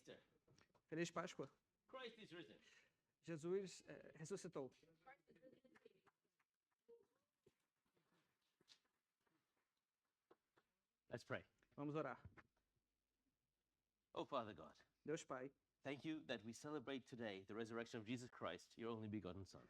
Easter. Feliz Páscoa. Christ is risen. Jesus ressuscitou. Let's pray. Vamos orar. Oh, Father God, Deus Pai, thank you that we celebrate today the resurrection of Jesus Christ, your only begotten Son.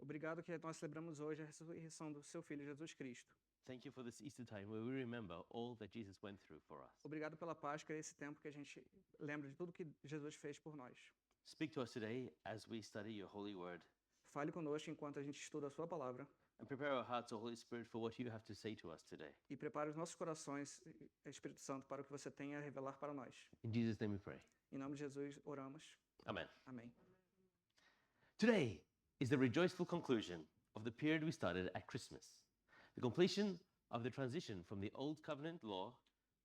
obrigado que nós celebramos hoje a ressurreição do seu Filho Jesus Cristo. Thank you for this Easter time where we remember all that Jesus went through for us. Obrigado pela Páscoa e esse tempo que a gente lembra de tudo que Jesus fez por nós. Speak to us today as we study your holy word, Fale conosco enquanto a gente estuda a sua palavra and prepare our hearts, O Holy Spirit, for what you have to say to us today. e prepare os nossos corações, Espírito Santo, para o que você tem a revelar para nós. In Jesus' name we pray. Em nome de Jesus, oramos. Amen. Amém. Today is the rejoiceful conclusion of the period we started at Christmas, the completion of the transition from the Old Covenant law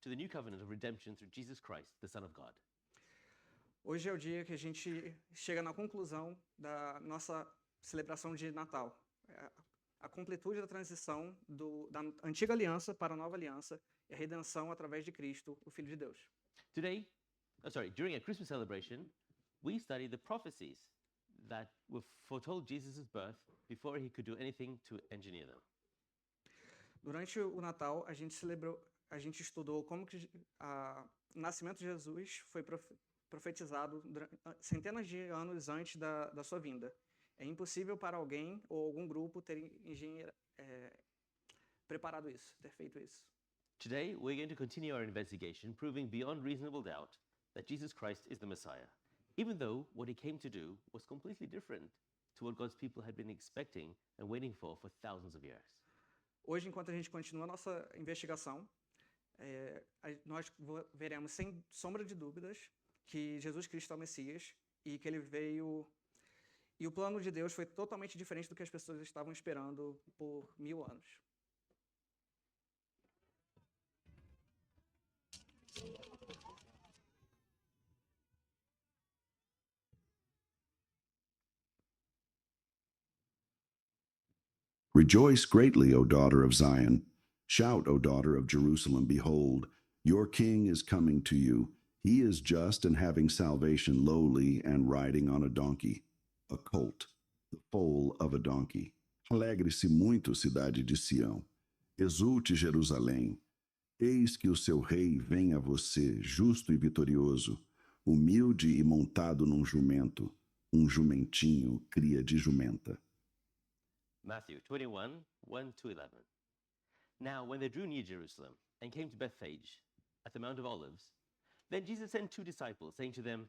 to the New Covenant of redemption through Jesus Christ, the Son of God. Hoje é o dia que a gente chega na conclusão da nossa celebração de Natal. A completude da transição da antiga aliança para a nova aliança e a redenção através de Cristo, o Filho de Deus. During a Christmas celebration, we study the prophecies that were foretold Jesus' birth before he could do anything to engineer them. Durante o Natal, a gente estudou como que o nascimento de Jesus foi profetizado centenas de anos antes da sua vinda. É impossível para alguém ou algum grupo ter preparado isso, ter feito isso. Today, we're going to continue our investigation, proving beyond reasonable doubt that Jesus Christ is the Messiah, even though what he came to do was completely different to what God's people had been expecting and waiting for thousands of years. Hoje, enquanto a gente continua a nossa investigação, nós veremos sem sombra de dúvidas que Jesus Cristo é o Messias e que ele veio... E o plano de Deus foi totalmente diferente do que as pessoas estavam esperando por 1000 anos. Rejoice greatly, O daughter of Zion. Shout, O daughter of Jerusalem, behold, your king is coming to you. He is just and having salvation, lowly and riding on a donkey, a colt, the foal of a donkey. Alegre-se muito, cidade de Sião. Exulte, Jerusalém. Eis que o seu rei vem a você, justo e vitorioso, humilde e montado num jumento, jumentinho, cria de jumenta. Matthew 21, 1-11. Now, when they drew near Jerusalem and came to Bethphage at the Mount of Olives, then Jesus sent 2 disciples, saying to them,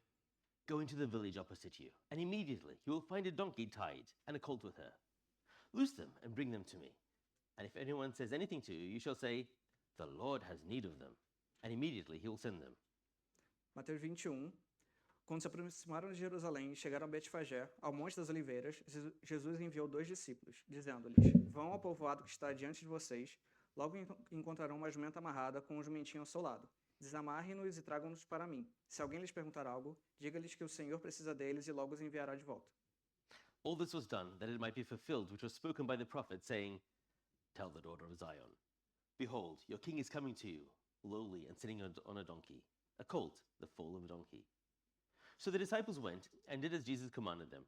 Go into the village opposite you, and immediately you will find a donkey tied and a colt with her. Loose them and bring them to me. And if anyone says anything to you, you shall say, The Lord has need of them, and immediately he will send them. Mateus 21. Quando se aproximaram de Jerusalém e chegaram a Betfagé, ao Monte das Oliveiras, Jesus enviou 2 discípulos, dizendo-lhes, Vão ao povoado que está diante de vocês, logo encontrarão uma jumenta amarrada com um jumentinho ao seu lado. Desamarrem-nos e tragam-nos para mim. Se alguém lhes perguntar algo, diga-lhes que o Senhor precisa deles e logo os enviará de volta. All this was done that it might be fulfilled, which was spoken by the prophet, saying, Tell the daughter of Zion, Behold, your king is coming to you, lowly and sitting on a donkey, a colt, the foal of a donkey. So the disciples went and did as Jesus commanded them.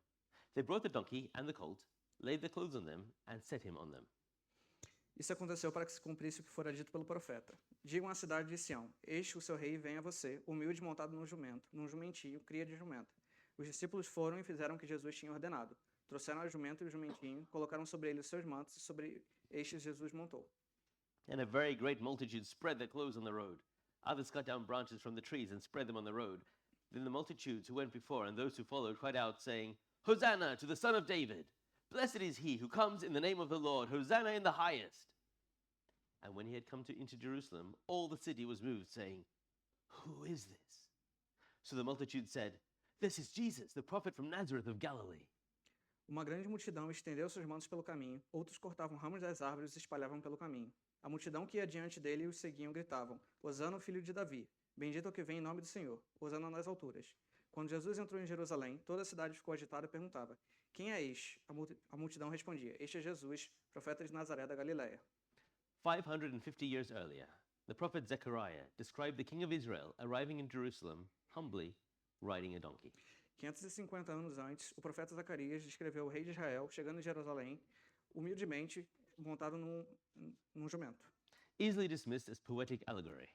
They brought the donkey and the colt, laid their clothes on them, and set him on them. Isso aconteceu para que se cumprisse o que fora dito pelo profeta. Digam à cidade de Sião, Eis o seu rei vem a você, humilde montado num jumentinho, cria de jumenta. Os discípulos foram e fizeram o que Jesus tinha ordenado. Trouxeram a jumenta e o jumentinho, colocaram sobre ele os seus mantos e sobre estes Jesus montou. And a very great multitude spread their clothes on the road. Others cut down branches from the trees and spread them on the road. Then the multitudes who went before and those who followed cried out, saying, Hosanna to the Son of David! Blessed is he who comes in the name of the Lord! Hosanna in the highest! And when he had come into Jerusalem, all the city was moved, saying, Who is this? So the multitude said, This is Jesus, the prophet from Nazareth of Galilee. Uma grande multidão estendeu seus mantos pelo caminho, outros cortavam ramos das árvores e se espalhavam pelo caminho. A multidão que ia diante dele e os seguiam gritavam, Hosana, filho de Davi! Bendito é o que vem em nome do Senhor, Hosana nas alturas. Quando Jesus entrou em Jerusalém, toda a cidade ficou agitada e perguntava, Quem é este? A multidão respondia, Este é Jesus, profeta de Nazaré da Galileia. 550 years earlier, the prophet Zechariah described the king of Israel arriving in Jerusalem humbly riding a donkey. 550 anos antes, o profeta Zacarias descreveu o rei de Israel chegando em Jerusalém, humildemente montado num jumento. Easily dismissed as poetic allegory.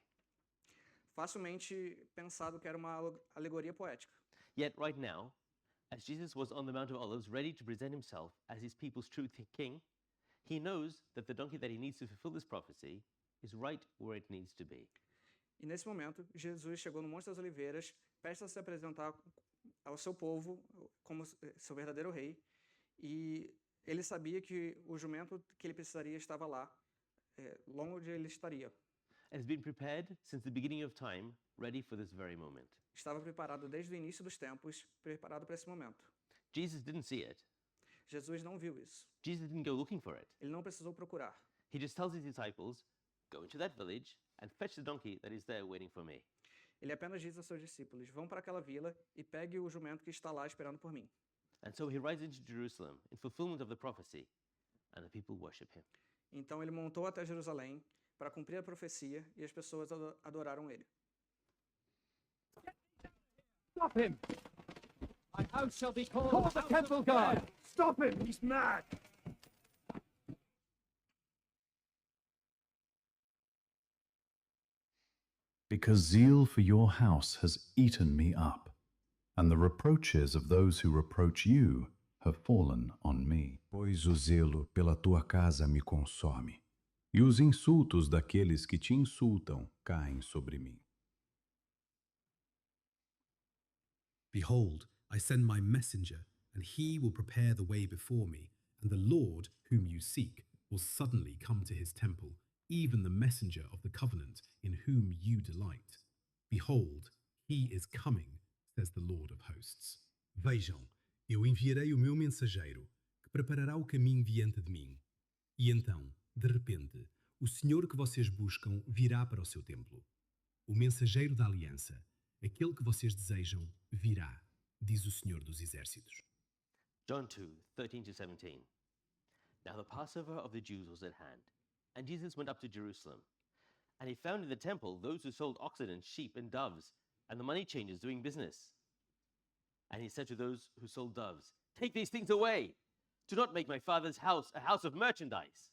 Facilmente pensado que era uma alegoria poética. Yet, right now, as Jesus was on the Mount of Olives, ready to present himself as his people's true king, he knows that the donkey that he needs to fulfill this prophecy is right where it needs to be. E nesse momento, Jesus chegou no Monte das Oliveiras, prestes a se apresentar ao seu povo como seu verdadeiro rei, e ele sabia que o jumento que ele precisaria estava lá, longe onde ele estaria. And has been prepared since the beginning of time, ready for this very moment. Estava preparado desde o início dos tempos, preparado para esse momento. Jesus didn't see it. Jesus não viu isso. Jesus didn't go looking for it. Ele não precisou procurar. He just tells his disciples, go into that village and fetch the donkey that is there waiting for me. Ele apenas diz aos seus discípulos: vão para aquela vila e pegue o jumento que está lá esperando por mim. And so he rides into Jerusalem in fulfillment of the prophecy, and the people worship him. Então ele montou até Jerusalém para cumprir a profecia e as pessoas adoraram ele. Stop him! My house shall be called. Call the temple guard! Stop him! He's mad! Because zeal for your house has eaten me up, and the reproaches of those who reproach you have fallen on me. Pois o zelo pela tua casa me consome. E os insultos daqueles que te insultam caem sobre mim. Behold, I send my messenger, and he will prepare the way before me, and the Lord, whom you seek, will suddenly come to his temple, even the messenger of the covenant, in whom you delight. Behold, he is coming, says the Lord of hosts. Vejam, eu enviarei o meu mensageiro, que preparará o caminho diante de mim. E então, de repente, o Senhor que vocês buscam virá para o seu templo. O mensageiro da aliança, aquele que vocês desejam, virá, diz o Senhor dos Exércitos. John 2:13-17. Now the Passover of the Jews was at hand, and Jesus went up to Jerusalem. And he found in the temple those who sold oxen and sheep and doves, and the money changers doing business. And he said to those who sold doves, take these things away. Do not make my Father's house a house of merchandise.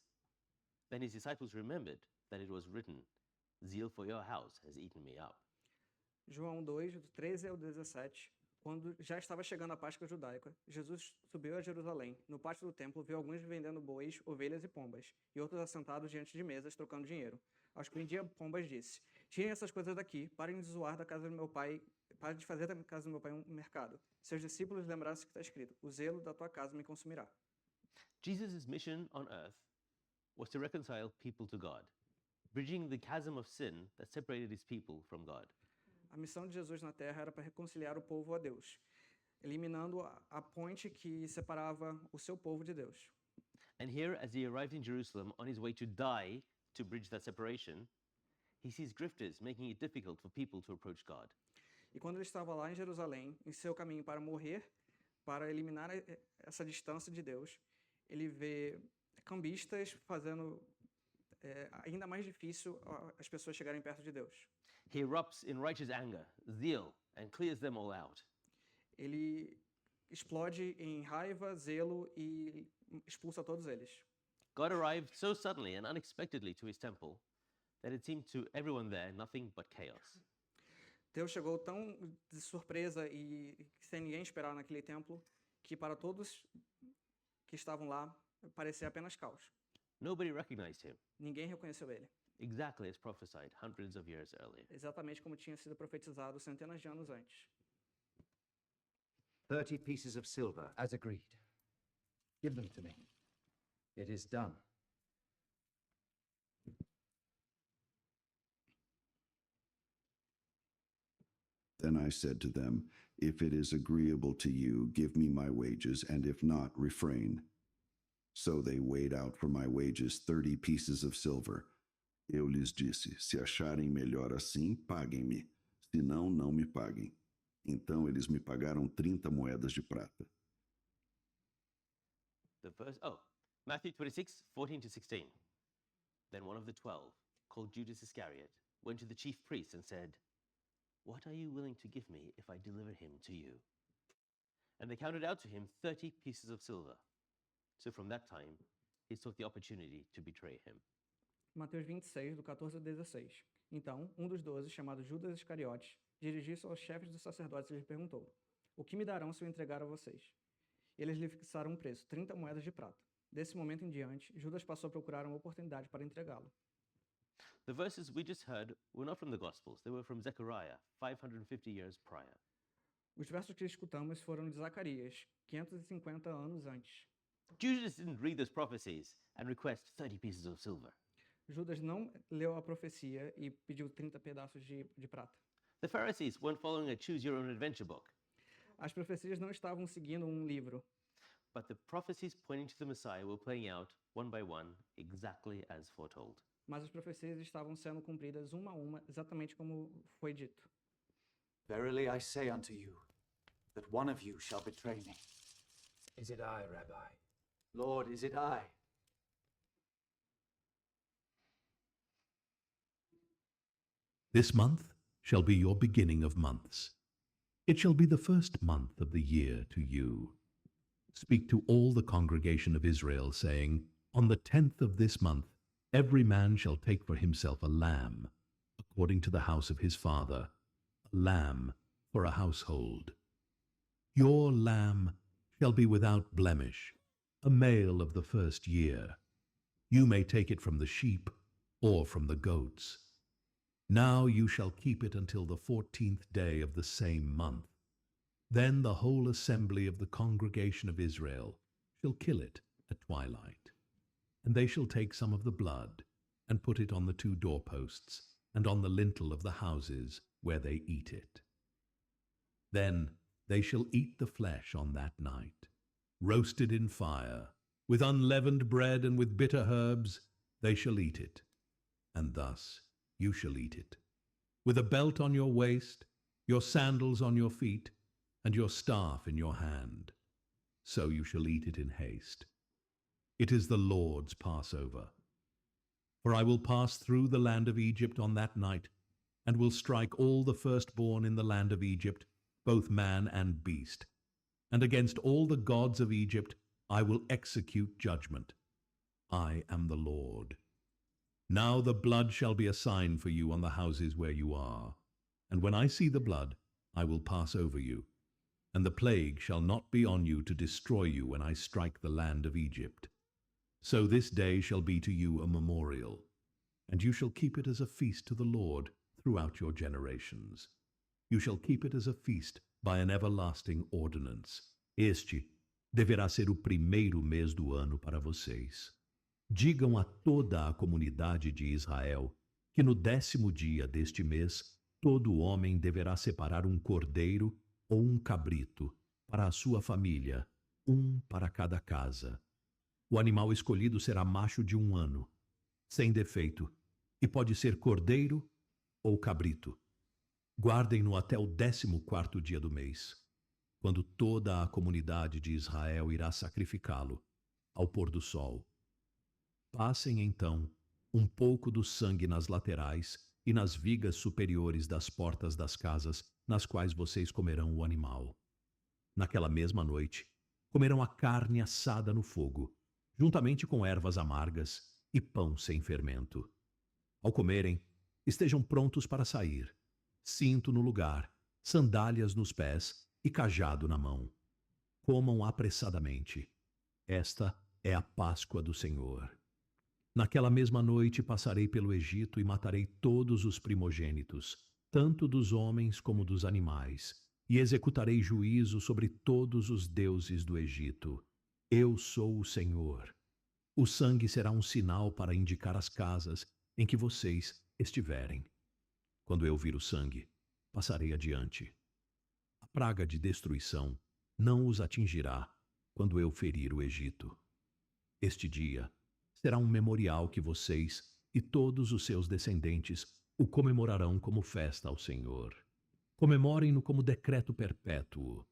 Then his disciples remembered that it was written, zeal for your house has eaten me up. João 2, do 13 ao 17, quando já estava chegando a Páscoa judaica, Jesus subiu a Jerusalém. No pátio do templo, viu alguns vendendo bois, ovelhas e pombas, e outros assentados diante de mesas, trocando dinheiro. Aos que vendiam pombas, disse: tirem essas coisas daqui, parem de zoar da casa do meu pai, parem de fazer da casa do meu pai um mercado. Seus discípulos lembraram-se que está escrito: o zelo da tua casa me consumirá. Jesus' mission on earth was to reconcile people to God, bridging the chasm of sin that separated his people from God. A missão de Jesus na Terra era para reconciliar o povo a Deus, eliminando a ponte que separava o seu povo de Deus. And here, as he arrived in Jerusalem on his way to die to bridge that separation, he sees grifters making it difficult for people to approach God. E quando ele estava lá em Jerusalém, em seu caminho para morrer, para eliminar essa distância de Deus, ele vê cambistas fazendo ainda mais difícil as pessoas chegarem perto de Deus. He erupts in righteous anger, zeal, and clears them all out. Ele explode em raiva, zelo e expulsa todos eles. God arrived so suddenly and unexpectedly to his temple that it seemed to everyone there nothing but chaos. Deus chegou tão de surpresa e sem ninguém esperar naquele templo que para todos que estavam lá parecia apenas caos. Nobody recognized him, Ninguém reconheceu ele, exactly as prophesied hundreds of years earlier. exatamente como tinha sido profetizado centenas de anos antes. 30 pieces of silver. As agreed. Give them to me. It is done. Then I said to them, if it is agreeable to you, give me my wages, and if not, refrain. So they weighed out for my wages 30 pieces of silver. Eu lhes disse, se acharem melhor assim, paguem-me. Se não, não me paguem. Então eles me pagaram 30 moedas de prata. Matthew 26:14-16. Then one of the 12, called Judas Iscariot, went to the chief priests and said, "What are you willing to give me if I deliver him to you?" And they counted out to him 30 pieces of silver. So from that time, he took the opportunity to betray him. Mateus 26, do 14 ao 16. Então, um dos 12, chamado Judas Iscariotes, dirigiu-se aos chefes dos sacerdotes e lhes perguntou: "O que me darão se eu entregar a vocês?" Eles lhe fixaram um preço, 30 moedas de prata. Desse momento em diante, Judas passou a procurar uma oportunidade para entregá-lo. The verses we just heard were not from the Gospels, they were from Zechariah, 550 years prior. Os versos que escutamos foram de Zacarias, 550 anos antes. Judas didn't read those prophecies and request 30 pieces of silver. Judas não leu a profecia e pediu 30 pedaços de prata. The Pharisees weren't following a choose your own adventure book, As profecias não estavam seguindo um livro, but the prophecies pointing to the Messiah were playing out one by one, exactly as foretold. mas as profecias estavam sendo cumpridas uma a uma, exatamente como foi dito. Verily I say unto you, that one of you shall betray me. Is it I, Rabbi? Lord, is it I? This month shall be your beginning of months. It shall be the first month of the year to you. Speak to all the congregation of Israel, saying, On the 10th of this month, every man shall take for himself a lamb, according to the house of his father, a lamb for a household. Your lamb shall be without blemish, a male of the first year. You may take it from the sheep or from the goats. Now you shall keep it until the 14th day of the same month. Then the whole assembly of the congregation of Israel shall kill it at twilight. And they shall take some of the blood, and put it on the 2 doorposts, and on the lintel of the houses where they eat it. Then they shall eat the flesh on that night, roasted in fire, with unleavened bread and with bitter herbs they shall eat it. And thus you shall eat it, with a belt on your waist, your sandals on your feet, and your staff in your hand. So you shall eat it in haste. It is the Lord's Passover. For I will pass through the land of Egypt on that night, and will strike all the firstborn in the land of Egypt, both man and beast. And against all the gods of Egypt I will execute judgment. I am the Lord. Now the blood shall be a sign for you on the houses where you are. And when I see the blood, I will pass over you. And the plague shall not be on you to destroy you when I strike the land of Egypt. So this day shall be to you a memorial, and you shall keep it as a feast to the Lord throughout your generations. You shall keep it as a feast by an everlasting ordinance. Este deverá ser o primeiro mês do ano para vocês. Digam a toda a comunidade de Israel que no 10º dia deste mês todo homem deverá separar um cordeiro ou um cabrito para a sua família, para cada casa. O animal escolhido será macho de 1 ano, sem defeito, e pode ser cordeiro ou cabrito. Guardem-no até o 14º dia do mês, quando toda a comunidade de Israel irá sacrificá-lo ao pôr do sol. Passem então um pouco do sangue nas laterais e nas vigas superiores das portas das casas nas quais vocês comerão o animal. Naquela mesma noite, comerão a carne assada no fogo, juntamente com ervas amargas e pão sem fermento. Ao comerem, estejam prontos para sair, cinto no lugar, sandálias nos pés e cajado na mão. Comam apressadamente. Esta é a Páscoa do Senhor. Naquela mesma noite passarei pelo Egito e matarei todos os primogênitos, tanto dos homens como dos animais, e executarei juízo sobre todos os deuses do Egito. Eu sou o Senhor. O sangue será um sinal para indicar as casas em que vocês estiverem. Quando eu vir o sangue, passarei adiante. A praga de destruição não os atingirá quando eu ferir o Egito. Este dia será um memorial que vocês e todos os seus descendentes o comemorarão como festa ao Senhor. Comemorem-no como decreto perpétuo.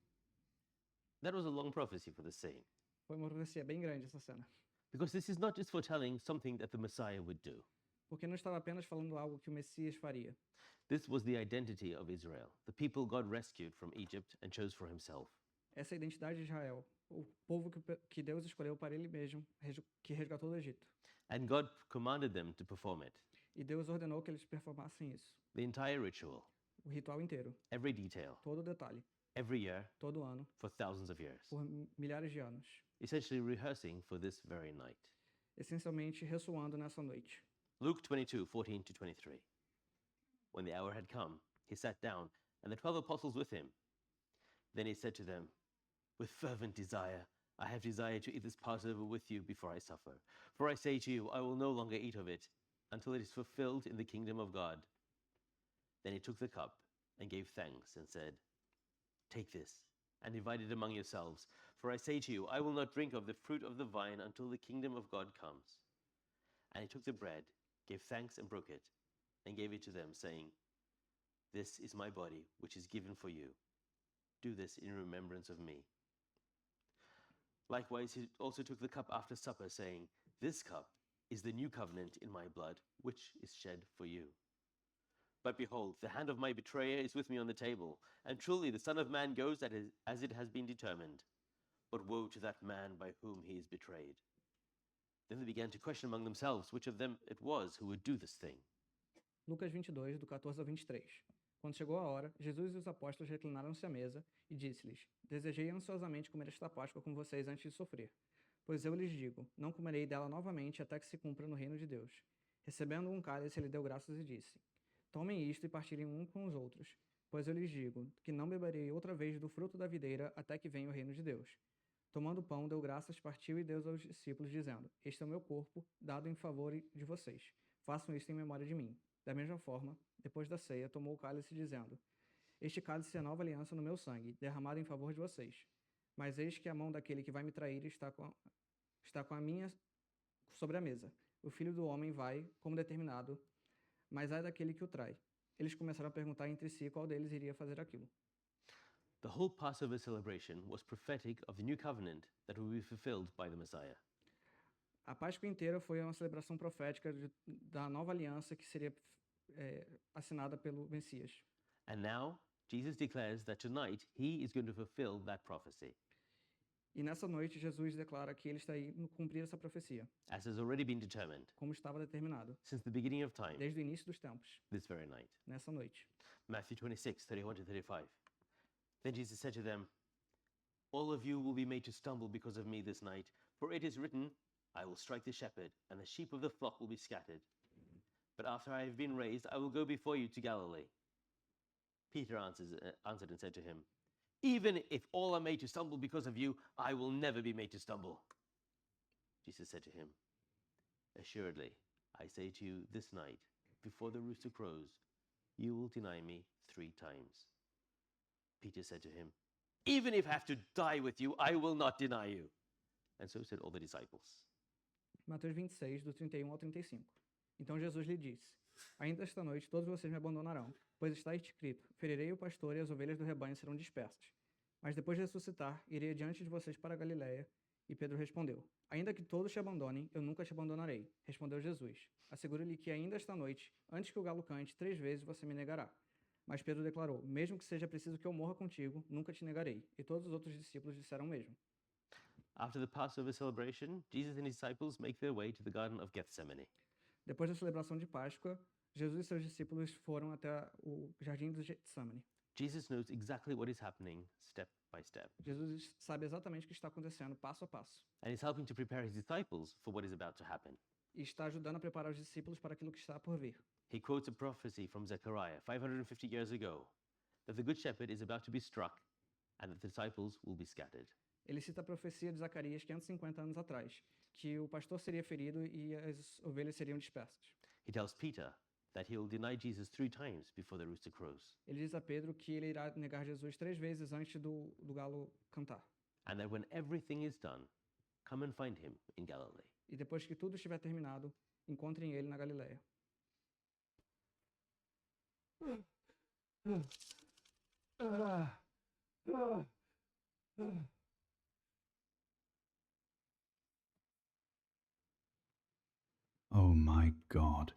That was a long prophecy for the saying, Foi uma profecia bem grande essa cena. because this is not just foretelling something that the Messiah would do. porque não estava apenas falando algo que o Messias faria. This was the identity of Israel, the people God rescued from Egypt and chose for himself. Essa é a identidade de Israel, o povo que Deus escolheu para ele mesmo, que resgatou do Egito. And God commanded them to perform it. E Deus ordenou que eles performassem isso. The entire ritual, O ritual inteiro, every detail, todo o detalhe, every year, todo ano, for thousands of years. por milhares de anos. Essentially rehearsing for this very night. Essencialmente ressoando nessa noite. Luke 22:14 to 23. When the hour had come, he sat down, and the 12 apostles with him. Then he said to them, "With fervent desire, I have desired to eat this Passover with you before I suffer. For I say to you, I will no longer eat of it until it is fulfilled in the kingdom of God." Then he took the cup and gave thanks and said, "Take this and divide it among yourselves. For I say to you, I will not drink of the fruit of the vine until the kingdom of God comes." And he took the bread, gave thanks and broke it, and gave it to them, saying, "This is my body, which is given for you. Do this in remembrance of me." Likewise, he also took the cup after supper, saying, "This cup is the new covenant in my blood, which is shed for you. But behold, the hand of my betrayer is with me on the table, and truly the Son of Man goes as it has been determined. But woe to that man by whom he is betrayed." Then they began to question among themselves which of them it was who would do this thing. Lucas 22, do 14 ao 23. Quando chegou a hora, Jesus e os apóstolos reclinaram-se à mesa e disse-lhes: "Desejei ansiosamente comer esta Páscoa com vocês antes de sofrer. Pois eu lhes digo, não comerei dela novamente até que se cumpra no reino de Deus." Recebendo um cálice, ele deu graças e disse: "Tomem isto e partilhem um com os outros, pois eu lhes digo que não beberei outra vez do fruto da videira até que venha o reino de Deus." Tomando o pão, deu graças, partiu e deu aos discípulos, dizendo: "Este é o meu corpo, dado em favor de vocês. Façam isto em memória de mim." Da mesma forma, depois da ceia, tomou o cálice, dizendo: "Este cálice é a nova aliança no meu sangue, derramado em favor de vocês. Mas eis que a mão daquele que vai me trair está com a minha sobre a mesa. O Filho do Homem vai, como determinado, mas ai daquele que o trai." Eles começaram a perguntar entre si qual deles iria fazer aquilo. The whole Passover celebration was prophetic of the new covenant that would be fulfilled by the Messiah. A Páscoa inteira foi uma celebração profética da nova aliança que seria assinada pelo Messias. And now, Jesus declares that tonight he is going to fulfill that prophecy, E nessa noite, Jesus declara que ele está indo cumprir essa profecia, as has already been determined como estava determinado, since the beginning of time, desde o início dos tempos, this very night. nessa noite. Matthew 26:31 to 35. Then Jesus said to them, "All of you will be made to stumble because of me this night, for it is written, I will strike the shepherd, and the sheep of the flock will be scattered. But after I have been raised, I will go before you to Galilee." Peter answered and said to him, "Even if all are made to stumble because of you, I will never be made to stumble." Jesus said to him, "Assuredly, I say to you this night, before the rooster crows, you will deny me 3 times." Peter said to him, "Even if I have to die with you, I will not deny you." And so said all the disciples. Mateus 26, do 31 ao 35. Então Jesus lhe disse: "Ainda esta noite todos vocês me abandonarão, pois está escrito: ferirei o pastor e as ovelhas do rebanho serão dispersas. Mas depois de ressuscitar, irei adiante de vocês para a Galiléia." E Pedro respondeu: "Ainda que todos te abandonem, eu nunca te abandonarei." Respondeu Jesus: "Asseguro-lhe que ainda esta noite, antes que o galo cante, 3 vezes você me negará." Mas Pedro declarou: "Mesmo que seja preciso que eu morra contigo, nunca te negarei." E todos os outros discípulos disseram o mesmo. After the Passover celebration, Jesus and his disciples make their way to the Garden of Gethsemane. Depois da celebração de Páscoa, Jesus e seus discípulos foram até o jardim do Getsemane. Jesus knows exactly what is happening step by step, Jesus sabe exatamente o que está acontecendo, passo a passo. and he's helping to prepare his disciples for what is about to happen. E está ajudando a preparar os discípulos para aquilo que está por vir. He quotes a prophecy from Zechariah 550 years ago that the Good Shepherd is about to be struck and that the disciples will be scattered. Ele cita a profecia de Zacarias 550 anos atrás, que o pastor seria ferido e as ovelhas seriam dispersas. He tells Peter that he will deny Jesus 3 times before the rooster crows, Ele diz a Pedro que ele irá negar Jesus 3 vezes antes do galo cantar. and that when everything is done, come and find him in Galilee. E depois que tudo estiver terminado, encontrem ele na Galiléia. Oh my God,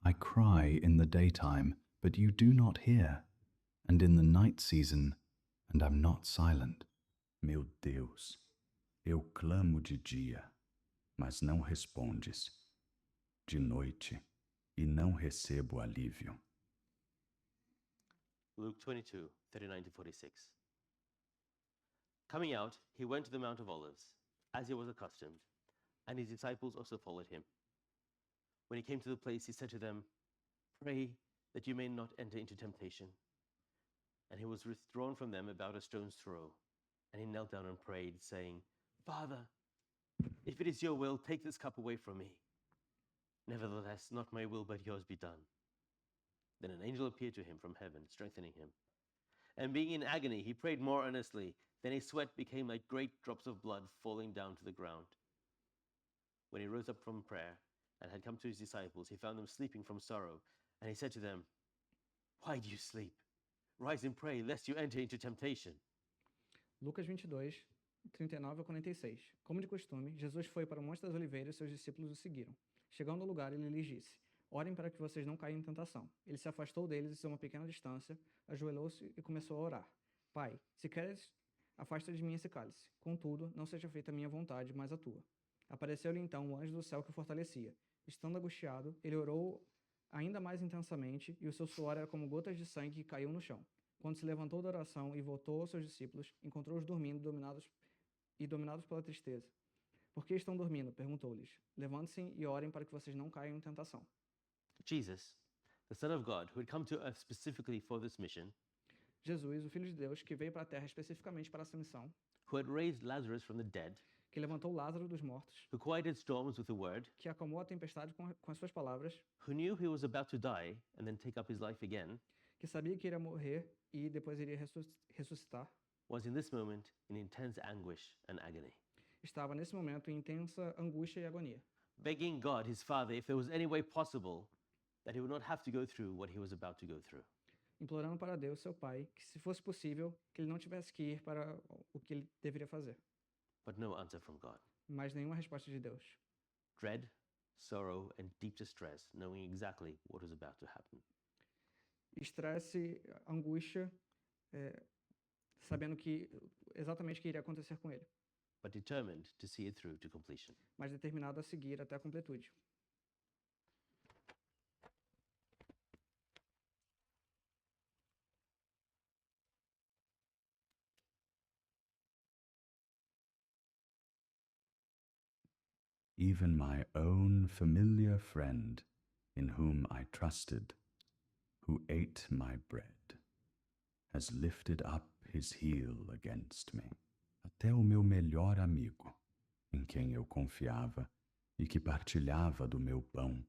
I cry in the daytime, but you do not hear, and in the night season, and am not silent. Meu Deus, eu clamo de dia, mas não respondes, de noite, e não recebo alívio. Luke 22, 39 to 46. Coming out, he went to the Mount of Olives, as he was accustomed, and his disciples also followed him. When he came to the place, he said to them, "Pray that you may not enter into temptation." And he was withdrawn from them about a stone's throw, and he knelt down and prayed, saying, "Father, if it is your will, take this cup away from me. Nevertheless, not my will, but yours be done." Then an angel appeared to him from heaven, strengthening him. And being in agony, he prayed more earnestly. Then his sweat became like great drops of blood falling down to the ground. When he rose up from prayer and had come to his disciples, he found them sleeping from sorrow. And he said to them, "Why do you sleep? Rise and pray, lest you enter into temptation." Lucas 22, 39 a 46. Como de costume, Jesus foi para o Monte das Oliveiras e seus discípulos o seguiram. Chegando ao lugar, ele lhes disse: "Orem para que vocês não caiam em tentação." Ele se afastou deles e, a uma pequena distância, ajoelhou-se e começou a orar. "Pai, se queres, afasta de mim esse cálice. Contudo, não seja feita a minha vontade, mas a tua." Apareceu-lhe então um anjo do céu que o fortalecia. Estando angustiado, ele orou ainda mais intensamente, e o seu suor era como gotas de sangue que caíam no chão. Quando se levantou da oração e voltou aos seus discípulos, encontrou-os dormindo, dominados pela tristeza. "Por que estão dormindo?" perguntou-lhes. "Levantem-se e orem para que vocês não caiam em tentação." Jesus, the Son of God, who had come to earth specifically for this mission, Jesus, o Filho de Deus, que veio para a terra especificamente para essa missão, who had raised Lazarus from the dead, que levantou Lázaro dos mortos, who quieted storms with the word, que acalmou a tempestade com as suas palavras, who knew he was about to die and then take up his life again, que sabia que iria morrer e depois iria ressuscitar, was in this moment in intense anguish and agony, estava nesse momento em intensa angústia e agonia, begging God, his Father, if there was any way possible that he would not have to go through what he was about to go through. implorando para Deus, seu Pai, que se fosse possível, que ele não tivesse que ir para o que ele deveria fazer. But no answer from God. Mas nenhuma resposta de Deus. Dread, sorrow, and deep distress, knowing exactly what was about to happen. Estresse, angústia, sabendo que exatamente o que iria acontecer com ele, But determined to see it through to completion. mas determinado a seguir até a completude. Even my own familiar friend, in whom I trusted, who ate my bread, has lifted up his heel against me. Até o meu melhor amigo, em quem eu confiava e que partilhava do meu pão,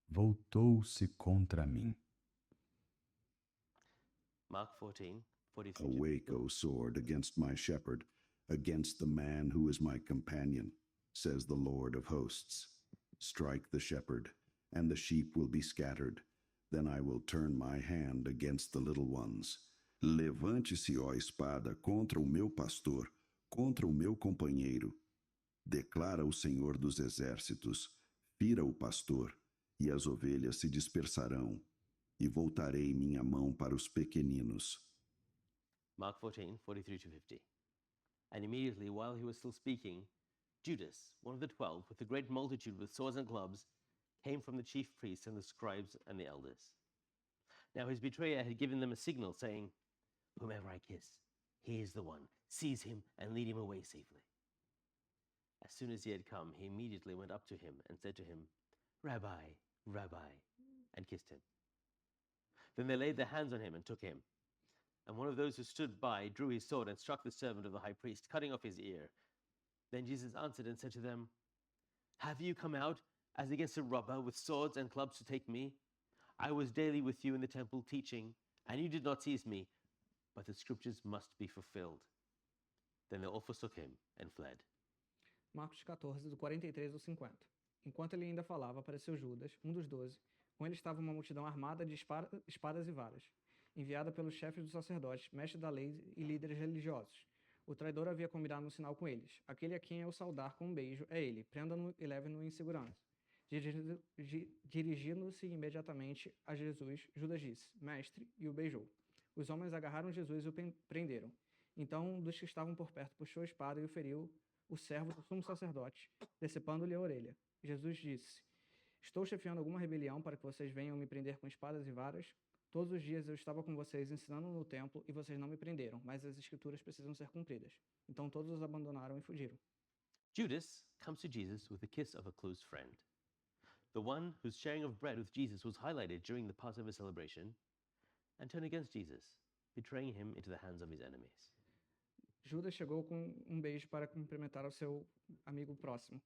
voltou-se contra mim. Mark 14, 43. Awake, O sword, against my shepherd, against the man who is my companion, says the Lord of hosts. Strike the shepherd, and the sheep will be scattered. Then I will turn my hand against the little ones. Levante-se, ó espada, contra o meu pastor, contra o meu companheiro. Declara o Senhor dos Exércitos: fira o pastor, e as ovelhas se dispersarão, e voltarei minha mão para os pequeninos. Mark 14, 43 to 50. And immediately, while he was still speaking, Judas, one of the 12, with a great multitude with swords and clubs, came from the chief priests and the scribes and the elders. Now his betrayer had given them a signal, saying, "Whomever I kiss, he is the one. Seize him and lead him away safely." As soon as he had come, he immediately went up to him and said to him, "Rabbi, Rabbi," and kissed him. Then they laid their hands on him and took him. And one of those who stood by drew his sword and struck the servant of the high priest, cutting off his ear. Then Jesus answered and said to them, "Have you come out as against a robber with swords and clubs to take me? I was daily with you in the temple teaching, and you did not seize me, but the scriptures must be fulfilled." Then they all forsook him and fled. Marcos 14, do 43 ao 50. Enquanto ele ainda falava, apareceu Judas, um dos 12. Com ele estava uma multidão armada de espadas e varas, enviada pelos chefes dos sacerdotes, mestres da lei e líderes religiosos. O traidor havia combinado um sinal com eles. Aquele a quem eu saudar com um beijo é ele. Prenda-no e leve-no em segurança. Dirigindo-se imediatamente a Jesus, Judas disse: Mestre, e o beijou. Os homens agarraram Jesus e o prenderam. Então um dos que estavam por perto puxou a espada e o feriu o servo do sumo sacerdote, decepando-lhe a orelha. Jesus disse: Estou chefiando alguma rebelião para que vocês venham me prender com espadas e varas? Todos os dias eu estava com vocês ensinando no templo e vocês não me prenderam, mas as escrituras precisam ser cumpridas. Então todos os abandonaram e fugiram. Judas comes to Jesus with the kiss of a close friend. The one whose sharing of bread with Jesus was highlighted during the Passover celebration, and turned against Jesus, betraying him into the hands of his enemies. Judas chegou com um beijo para cumprimentar o seu amigo próximo.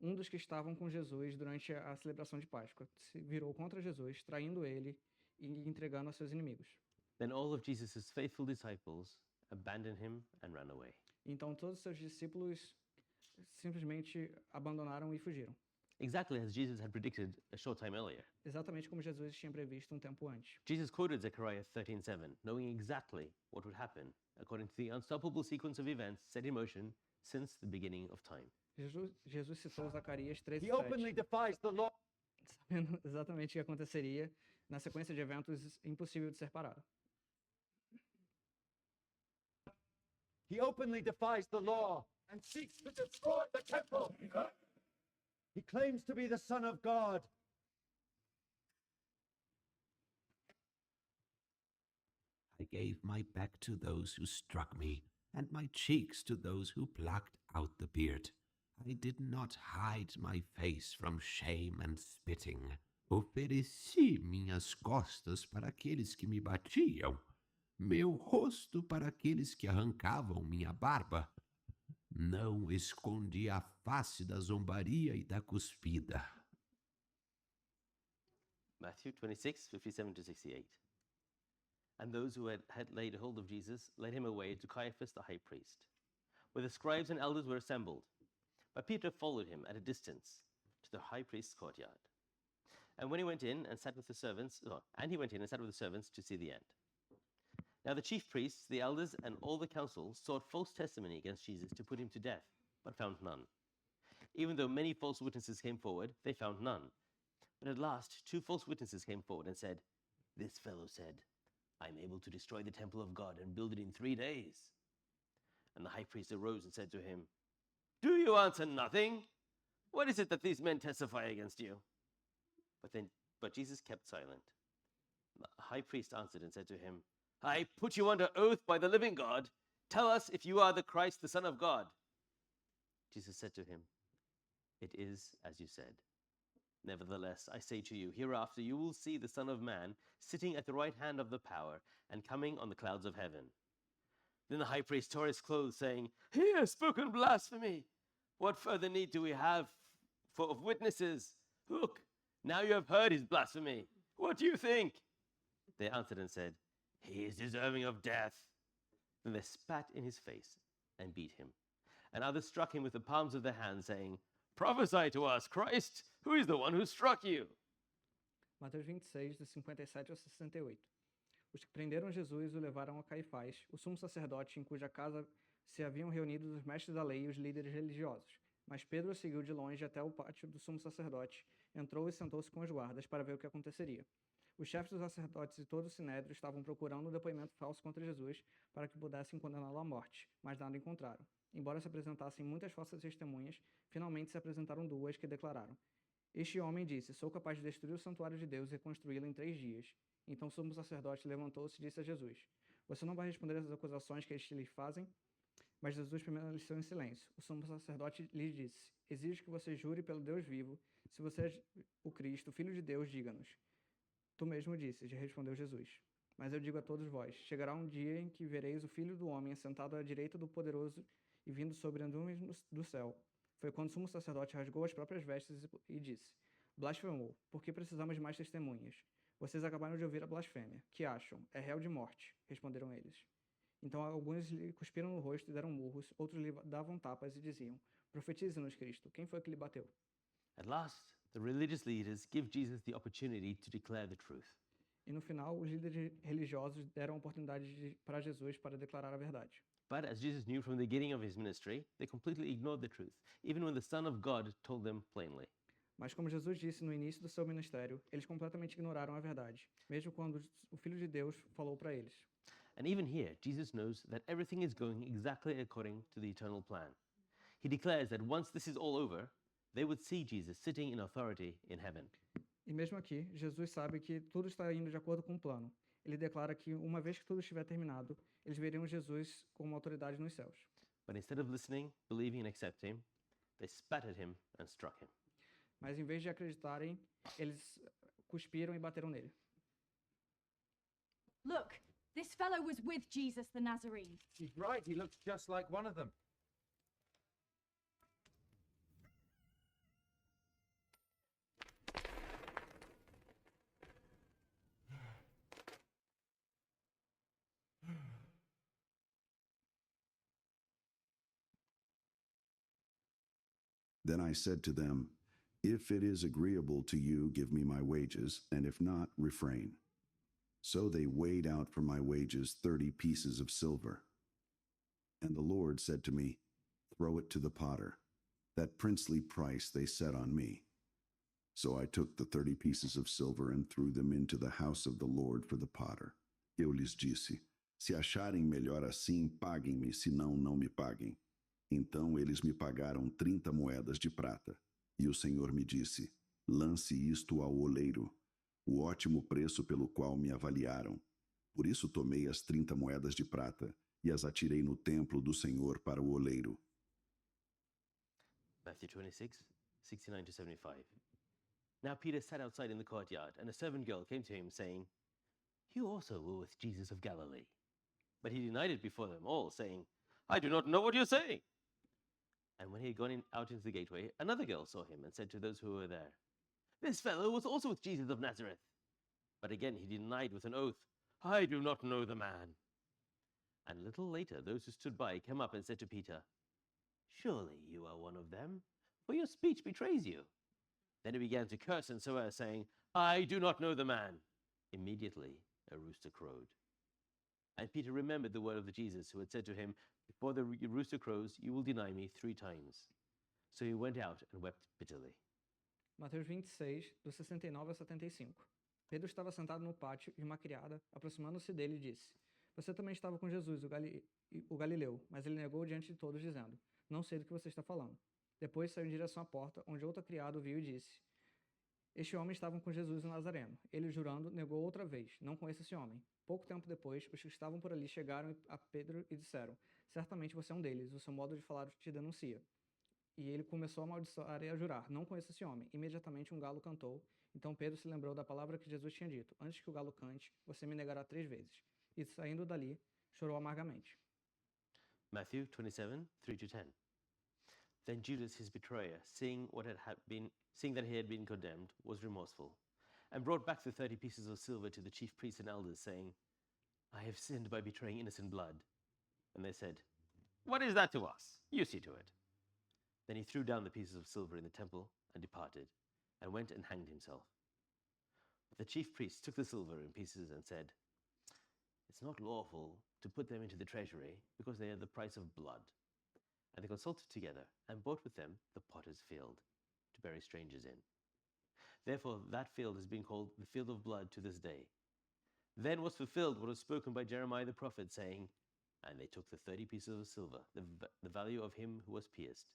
Um dos que estavam com Jesus durante a celebração de Páscoa se virou contra Jesus, traindo ele e entregando a seus inimigos. Then all of Jesus' faithful disciples abandoned him and ran away. Então todos os seus discípulos simplesmente abandonaram e fugiram. Exactly as Jesus had predicted a short time earlier. Exatamente como Jesus tinha previsto um tempo antes. Jesus quoted Zechariah 13:7, knowing exactly what would happen according to the unstoppable sequence of events set in motion since the beginning of time. Jesus citou Zacarias He openly 13:7, defies the law. sabendo exatamente o que aconteceria na sequência de eventos impossível de ser parado. He openly defies the law and seeks to destroy the temple. He claims to be the Son of God. I gave my back to those who struck me, and my cheeks to those who plucked out the beard. I did not hide my face from shame and spitting. Ofereci minhas costas para aqueles que me batiam, meu rosto para aqueles que arrancavam minha barba. Não escondi a face da zombaria e da cuspida. Matthew 26:57-68. And those who had laid hold of Jesus led him away to Caiaphas the high priest, where the scribes and elders were assembled. But Peter followed him at a distance to the high priest's courtyard. And when he went in and sat with the servants, to see the end. Now the chief priests, the elders, and all the council sought false testimony against Jesus to put him to death, but found none. Even though many false witnesses came forward, they found none. But at last 2 false witnesses came forward and said, "This fellow said, I am able to destroy the temple of God and build it in 3 days." And the high priest arose and said to him, "Do you answer nothing? What is it that these men testify against you?" But Jesus kept silent. The high priest answered and said to him, "I put you under oath by the living God. Tell us if you are the Christ, the Son of God." Jesus said to him, "It is as you said. Nevertheless, I say to you, hereafter you will see the Son of Man sitting at the right hand of the power and coming on the clouds of heaven." Then the high priest tore his clothes, saying, "He has spoken blasphemy. What further need do we have of witnesses? Look, now you have heard his blasphemy. What do you think?" They answered and said, "He is deserving of death." Then they spat in his face and beat him. And others struck him with the palms of their hands, saying, "Prophesy to us, Christ, who is the one who struck you?" Mateus 26, de 57 a 68. Os que prenderam Jesus o levaram a Caifás, o sumo sacerdote, em cuja casa se haviam reunido os mestres da lei e os líderes religiosos. Mas Pedro o seguiu de longe até o pátio do sumo sacerdote, entrou e sentou-se com os guardas para ver o que aconteceria. Os chefes dos sacerdotes e todo o sinédrio estavam procurando um depoimento falso contra Jesus para que pudessem condená-lo à morte, mas nada encontraram. Embora se apresentassem muitas falsas testemunhas, finalmente se apresentaram 2 que declararam: "Este homem disse, sou capaz de destruir o santuário de Deus e reconstruí-lo em 3 dias." Então o sumo sacerdote levantou-se e disse a Jesus: "Você não vai responder às acusações que eles lhe fazem?" Mas Jesus permaneceu em silêncio. O sumo sacerdote lhe disse: "Exijo que você jure pelo Deus vivo. Se você é o Cristo, o Filho de Deus, diga-nos." "Tu mesmo disses", respondeu Jesus. "Mas eu digo a todos vós, chegará um dia em que vereis o Filho do Homem assentado à direita do Poderoso e vindo sobre as nuvens do céu." Foi quando o sumo sacerdote rasgou as próprias vestes e disse: "Blasfemou, porque precisamos de mais testemunhas. Vocês acabaram de ouvir a blasfêmia. Que acham? É réu de morte." Responderam eles. Então alguns lhe cuspiram no rosto e deram murros, outros lhe davam tapas e diziam: "Profetize-nos, Cristo, quem foi que lhe bateu?" At last, the religious leaders give Jesus the opportunity to declare the truth. E no final, os líderes religiosos deram a oportunidade para Jesus para declarar a verdade. But as Jesus knew from the beginning of his ministry, they completely ignored the truth, even when the Son of God told them plainly. Mas como Jesus disse no início do seu ministério, eles completamente ignoraram a verdade, mesmo quando o Filho de Deus falou para eles. And even here, Jesus knows that everything is going exactly according to the eternal plan. He declares that once this is all over, they would see Jesus sitting in authority in heaven. E mesmo aqui, Jesus sabe que tudo está indo de acordo com o plano. Ele declara que, uma vez que tudo estiver terminado, eles veriam Jesus como autoridade nos céus. But instead of listening, believing, and accepting him, they spat at him and struck him. Mas em vez de acreditarem, eles cuspiram e bateram nele. Look, this fellow was with Jesus the Nazarene. He's right, he looks just like one of them. Then I said to them, If it is agreeable to you, give me my wages, and if not, refrain. So they weighed out for my wages 30 pieces of silver. And the Lord said to me, Throw it to the potter. That princely price they set on me. So I took the 30 pieces of silver and threw them into the house of the Lord for the potter. Eu lhes disse, Se acharem melhor assim, paguem-me, senão não me paguem. Então eles me pagaram 30 moedas de prata. E o Senhor me disse, Lance isto ao oleiro, o ótimo preço pelo qual me avaliaram. Por isso tomei as 30 moedas de prata e as atirei no templo do Senhor para o oleiro. Matthew 26, 69 to 75. Now Peter sat outside in the courtyard, and a servant girl came to him, saying, You also were with Jesus of Galilee. But he denied it before them all, saying, I do not know what you're saying. And when he had gone out into the gateway, another girl saw him and said to those who were there, This fellow was also with Jesus of Nazareth. But again he denied with an oath, I do not know the man. And a little later those who stood by came up and said to Peter, Surely you are one of them, for your speech betrays you. Then he began to curse and swear, saying, I do not know the man. Immediately a rooster crowed. And Peter remembered the word of Jesus, who had said to him, Before the rooster crows, you will deny me 3 times. So he went out and wept bitterly. Mateus 26, do 69 a 75. Pedro estava sentado no pátio e uma criada, aproximando-se dele, disse, Você também estava com Jesus, o Galileu, mas ele negou diante de todos, dizendo, Não sei do que você está falando. Depois saiu em direção à porta, onde outra criada o viu e disse, Este homem estava com Jesus o Nazareno. Ele, jurando, negou outra vez, Não conheço esse homem. Pouco tempo depois, os que estavam por ali chegaram a Pedro e disseram, Certamente você é um deles, o seu modo de falar te denuncia. E ele começou a amaldiçoar e a jurar, Não conheço esse homem. Imediatamente um galo cantou. Então Pedro se lembrou da palavra que Jesus tinha dito, Antes que o galo cante, você me negará 3 vezes. E saindo dali, chorou amargamente. Matthew 27, 3 to 10. Then Judas, his betrayer, seeing that he had been condemned, was remorseful, and brought back the 30 pieces of silver to the chief priests and elders, saying, I have sinned by betraying innocent blood. And they said, What is that to us? You see to it. Then he threw down the pieces of silver in the temple and departed, and went and hanged himself. But the chief priests took the silver in pieces and said, It's not lawful to put them into the treasury, because they are the price of blood. And they consulted together, and bought with them the potter's field, to bury strangers in. Therefore that field has been called the field of blood to this day. Then was fulfilled what was spoken by Jeremiah the prophet, saying, And they took the 30 pieces of silver, the value of him who was pierced,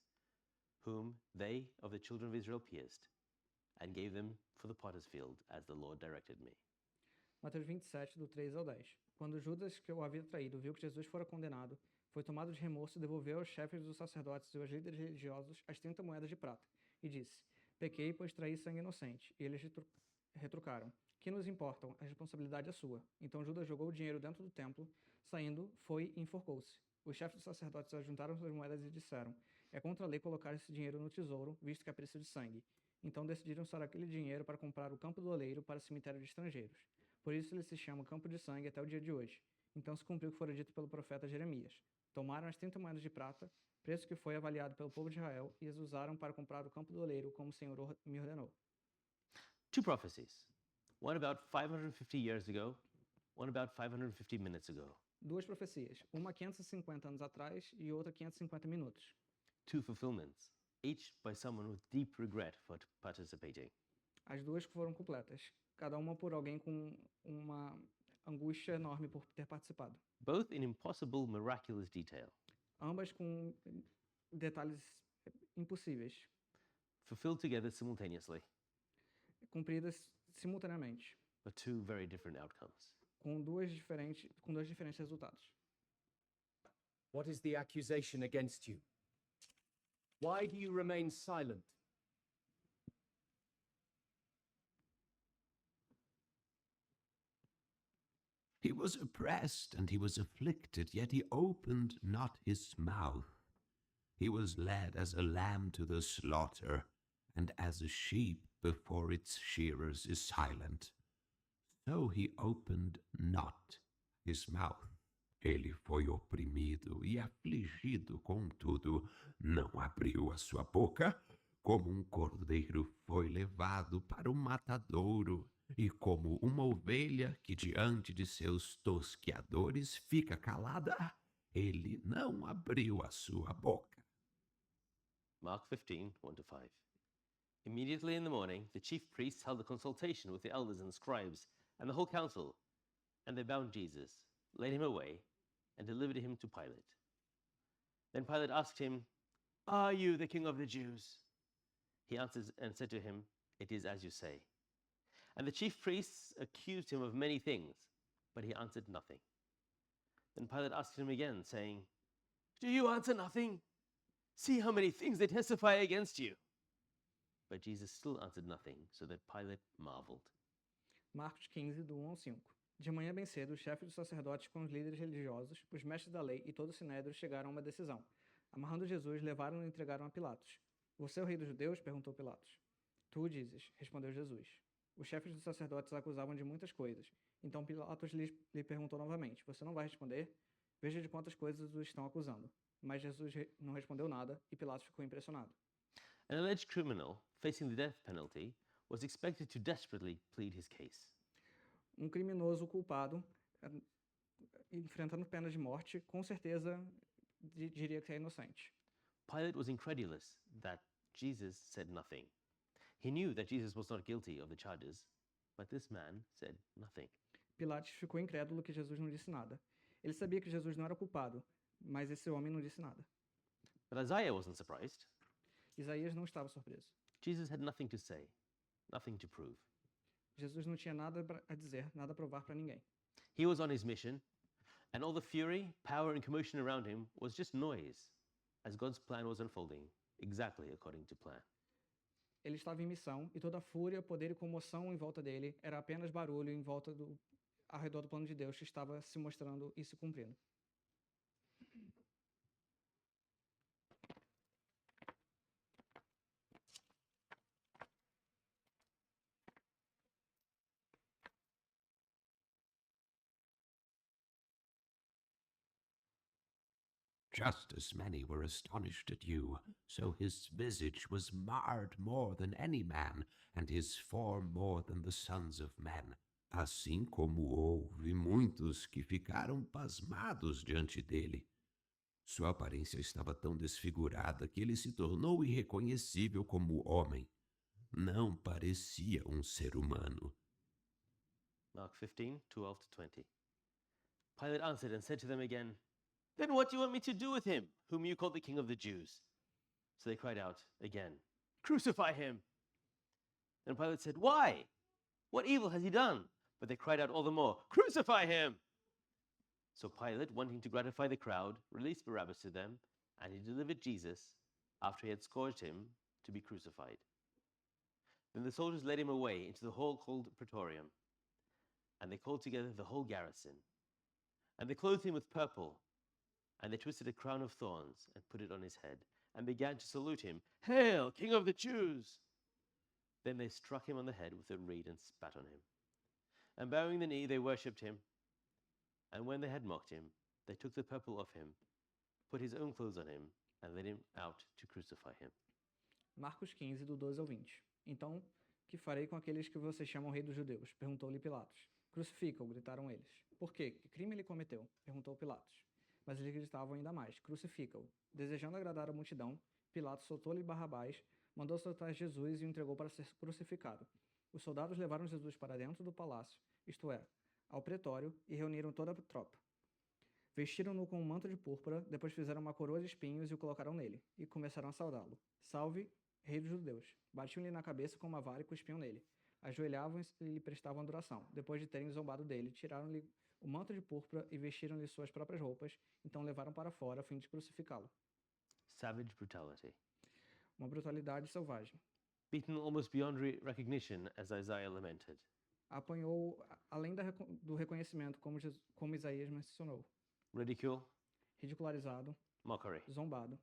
whom they of the children of Israel pierced, and gave them for the potter's field, as the Lord directed me. Mateus 27, do 3 ao 10. Quando Judas, que o havia traído, viu que Jesus fora condenado, foi tomado de remorso e devolveu aos chefes dos sacerdotes e aos líderes religiosos as 30 moedas de prata, e disse, Pequei, pois traí sangue inocente. E eles retrucaram, Que nos importam? A responsabilidade é sua. Então Judas jogou o dinheiro dentro do templo, saindo, foi e enforcou-se. Os chefes dos sacerdotes ajuntaram suas moedas e disseram, É contra a lei colocar esse dinheiro no tesouro, visto que é preço de sangue. Então decidiram usar aquele dinheiro para comprar o campo do oleiro para o cemitério de estrangeiros. Por isso ele se chama Campo de Sangue até o dia de hoje. Então se cumpriu o que fora dito pelo profeta Jeremias. Tomaram as 30 moedas de prata, preço que foi avaliado pelo povo de Israel, e as usaram para comprar o campo do oleiro, como o Senhor me ordenou. 2 prophecies. One about 550 years ago, one about 550 minutes ago. 2 profecias, uma 550 anos atrás e outra 550 minutos. 2 fulfillments. each by someone with deep regret for participating. As duas foram completas, cada uma por alguém com uma angústia enorme por ter participado. Both in impossible, miraculous detail, Ambas com detalhes impossíveis, fulfilled together simultaneously, cumpridas simultaneamente, but two very different outcomes. com dois diferentes resultados. What is the accusation against you? Why do you remain silent? He was oppressed and he was afflicted, yet he opened not his mouth. He was led as a lamb to the slaughter, and as a sheep before its shearers is silent, so he opened not his mouth. Ele foi oprimido e afligido, contudo, não abriu a sua boca. Como cordeiro foi levado para o matadouro, e como uma ovelha que diante de seus tosqueadores fica calada, ele não abriu a sua boca. Mark 15, 1-5. Immediately in the morning, the chief priests held a consultation with the elders and scribes and the whole council, and they bound Jesus, led him away, and delivered him to Pilate. Then Pilate asked him, "Are you the king of the Jews?" He answered and said to him, "It is as you say." And the chief priests accused him of many things, but he answered nothing. Then Pilate asked him again, saying, "Do you answer nothing? See how many things they testify against you." But Jesus still answered nothing, so that Pilate marveled. Marcos 15, do 1 ao 5. De manhã bem cedo, os chefes dos sacerdotes com os líderes religiosos, os mestres da lei e todo o sinédrio chegaram a uma decisão. Amarrando Jesus, levaram-no e entregaram a Pilatos. "Você é o rei dos judeus?" perguntou Pilatos. "Tu o dizes", respondeu Jesus. Os chefes dos sacerdotes acusavam de muitas coisas. Então Pilatos lhe perguntou novamente: "Você não vai responder? Veja de quantas coisas o estão acusando." Mas Jesus não respondeu nada e Pilatos ficou impressionado. An alleged criminal facing the death penalty was expected to desperately plead his case. Um criminoso culpado, enfrentando pena de morte, com certeza diria que é inocente. Pilate was incredulous that Jesus said nothing. He knew that Jesus was not guilty of the charges, but this man said nothing. Pilatos ficou incrédulo que Jesus não disse nada. Ele sabia que Jesus não era culpado, mas esse homem não disse nada. But Isaiah wasn't surprised. Isaías não estava surpreso. Jesus had nothing to say, nothing to prove. Jesus não tinha nada a dizer, nada a provar para ninguém. He was on his mission, and all the fury, power, and commotion around him was just noise, as God's plan was unfolding, exactly according to plan. Ele estava em missão, e toda a fúria, poder e comoção em volta dele era apenas barulho ao redor do plano de Deus que estava se mostrando e se cumprindo. Just as many were astonished at you, so his visage was marred more than any man, and his form more than the sons of men. Assim como houve muitos que ficaram pasmados diante dele. Sua aparência estava tão desfigurada que ele se tornou irreconhecível como homem. Não parecia um ser humano. Mark 15, 12-20. Pilate answered and said to them again, "Then what do you want me to do with him, whom you call the King of the Jews?" So they cried out again, "Crucify him!" And Pilate said, "Why? What evil has he done?" But they cried out all the more, "Crucify him!" So Pilate, wanting to gratify the crowd, released Barabbas to them, and he delivered Jesus, after he had scourged him, to be crucified. Then the soldiers led him away into the hall called Praetorium, and they called together the whole garrison. And they clothed him with purple, and they twisted a crown of thorns and put it on his head, and began to salute him, "Hail, King of the Jews!" Then they struck him on the head with a reed and spat on him. And bowing the knee, they worshipped him. And when they had mocked him, they took the purple off him, put his own clothes on him, and led him out to crucify him. Marcos 15, do 12 ao 20. Então, que farei com aqueles que vocês chamam rei dos judeus? Perguntou-lhe Pilatos. Crucifica-o, gritaram eles. Por quê? Que crime ele cometeu? Perguntou Pilatos. Mas eles gritavam ainda mais, crucifica-o. Desejando agradar a multidão, Pilatos soltou-lhe Barrabás, mandou soltar Jesus e o entregou para ser crucificado. Os soldados levaram Jesus para dentro do palácio, isto é, ao pretório, e reuniram toda a tropa. Vestiram-no com um manto de púrpura, depois fizeram uma coroa de espinhos e o colocaram nele, e começaram a saudá-lo. Salve, rei dos judeus! Batiam-lhe na cabeça com uma vara e cuspiam nele. Ajoelhavam e lhe prestavam adoração. Depois de terem zombado dele, tiraram-lhe o manto de púrpura e vestiram-lhe suas próprias roupas, então levaram para fora a fim de crucificá-lo. Savage brutality. Uma brutalidade selvagem. Beaten almost beyond recognition, as Isaiah lamented. Apanhou além do reconhecimento, como Isaías mencionou. Ridicule, Ridicularizado, mockery. zombado.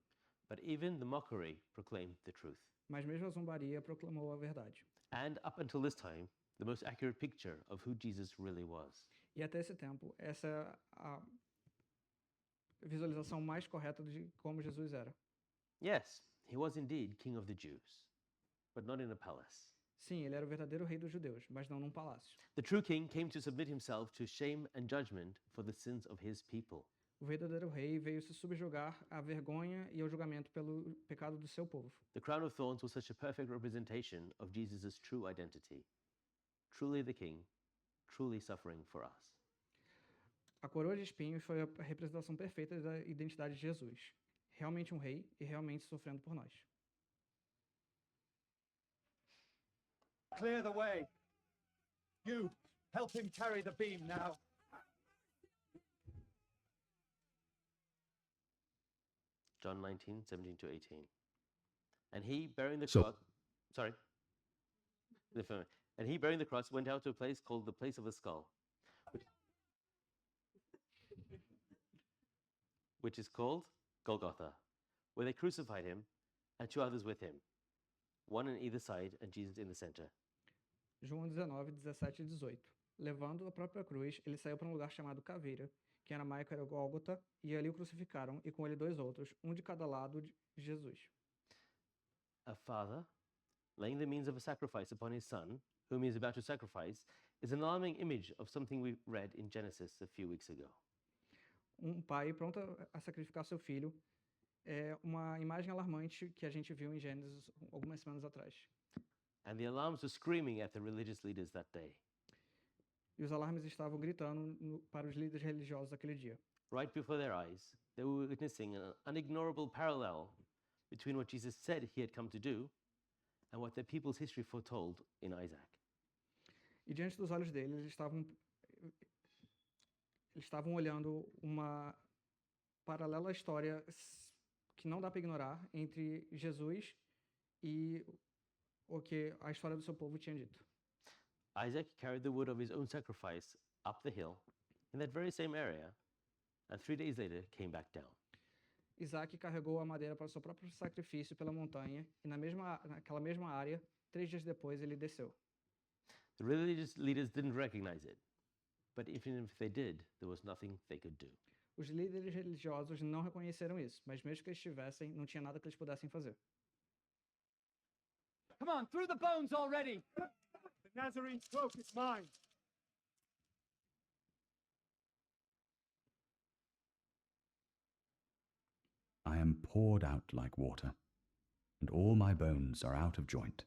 But even the mockery proclaimed the truth. Mas mesmo a zombaria proclamou a verdade. And up until this time, the most accurate picture of who Jesus really was. E até esse tempo, essa é a visualização mais correta de como Jesus era. Yes, he was indeed King of the Jews, but not in a palace. Sim, ele era o verdadeiro rei dos judeus, mas não num palácio. The true king came to submit himself to shame and judgment for the sins of his people. O verdadeiro rei veio se subjugar à vergonha e ao julgamento pelo pecado do seu povo. The crown of thorns was such a perfect representation of Jesus' true identity. Truly the king, truly suffering for us. A coroa de espinhos foi a representação perfeita da identidade de Jesus. Realmente um rei e realmente sofrendo por nós. Clear the way. You, help him carry the beam now. John 19, 17 to 18. And he, bearing the So- cross... Sorry. And he, bearing the cross, went out to a place called the place of the skull, which is called Golgotha, where they crucified him and two others with him, one on either side and Jesus in the center. João 19, 17 e 18. Levando a própria cruz, ele saiu para um lugar chamado Caveira, que em aramaico era Gólgota, e ali o crucificaram, e com ele dois outros, um de cada lado de Jesus. A father, laying the means of a sacrifice upon his son, whom he is about to sacrifice, is an alarming image of something we read in Genesis a few weeks ago. Um pai pronto a sacrificar seu filho é uma imagem alarmante que a gente viu em Gênesis algumas semanas atrás. And the alarms were screaming at the religious leaders that day. E os alarmes estavam gritando para os líderes religiosos daquele dia. Right before their eyes, they were witnessing an unignorable parallel between what Jesus said he had come to do and what their people's history foretold in Isaac. E diante dos olhos deles, eles estavam olhando uma paralela história que não dá para ignorar entre Jesus e o que a história do seu povo tinha dito. Isaac carried the wood of his own sacrifice up the hill in that very same area, and 3 days later came back down. Isaac carregou a madeira para o seu próprio sacrifício pela montanha e naquela mesma área, 3 dias depois, ele desceu. The religious leaders didn't recognize it, but even if they did, there was nothing they could do. Os líderes religiosos não reconheceram isso, mas mesmo que eles tivessem, não tinha nada que eles pudessem fazer. Come on, through the bones already. The Nazarene's throat is mine. I am poured out like water, and all my bones are out of joint.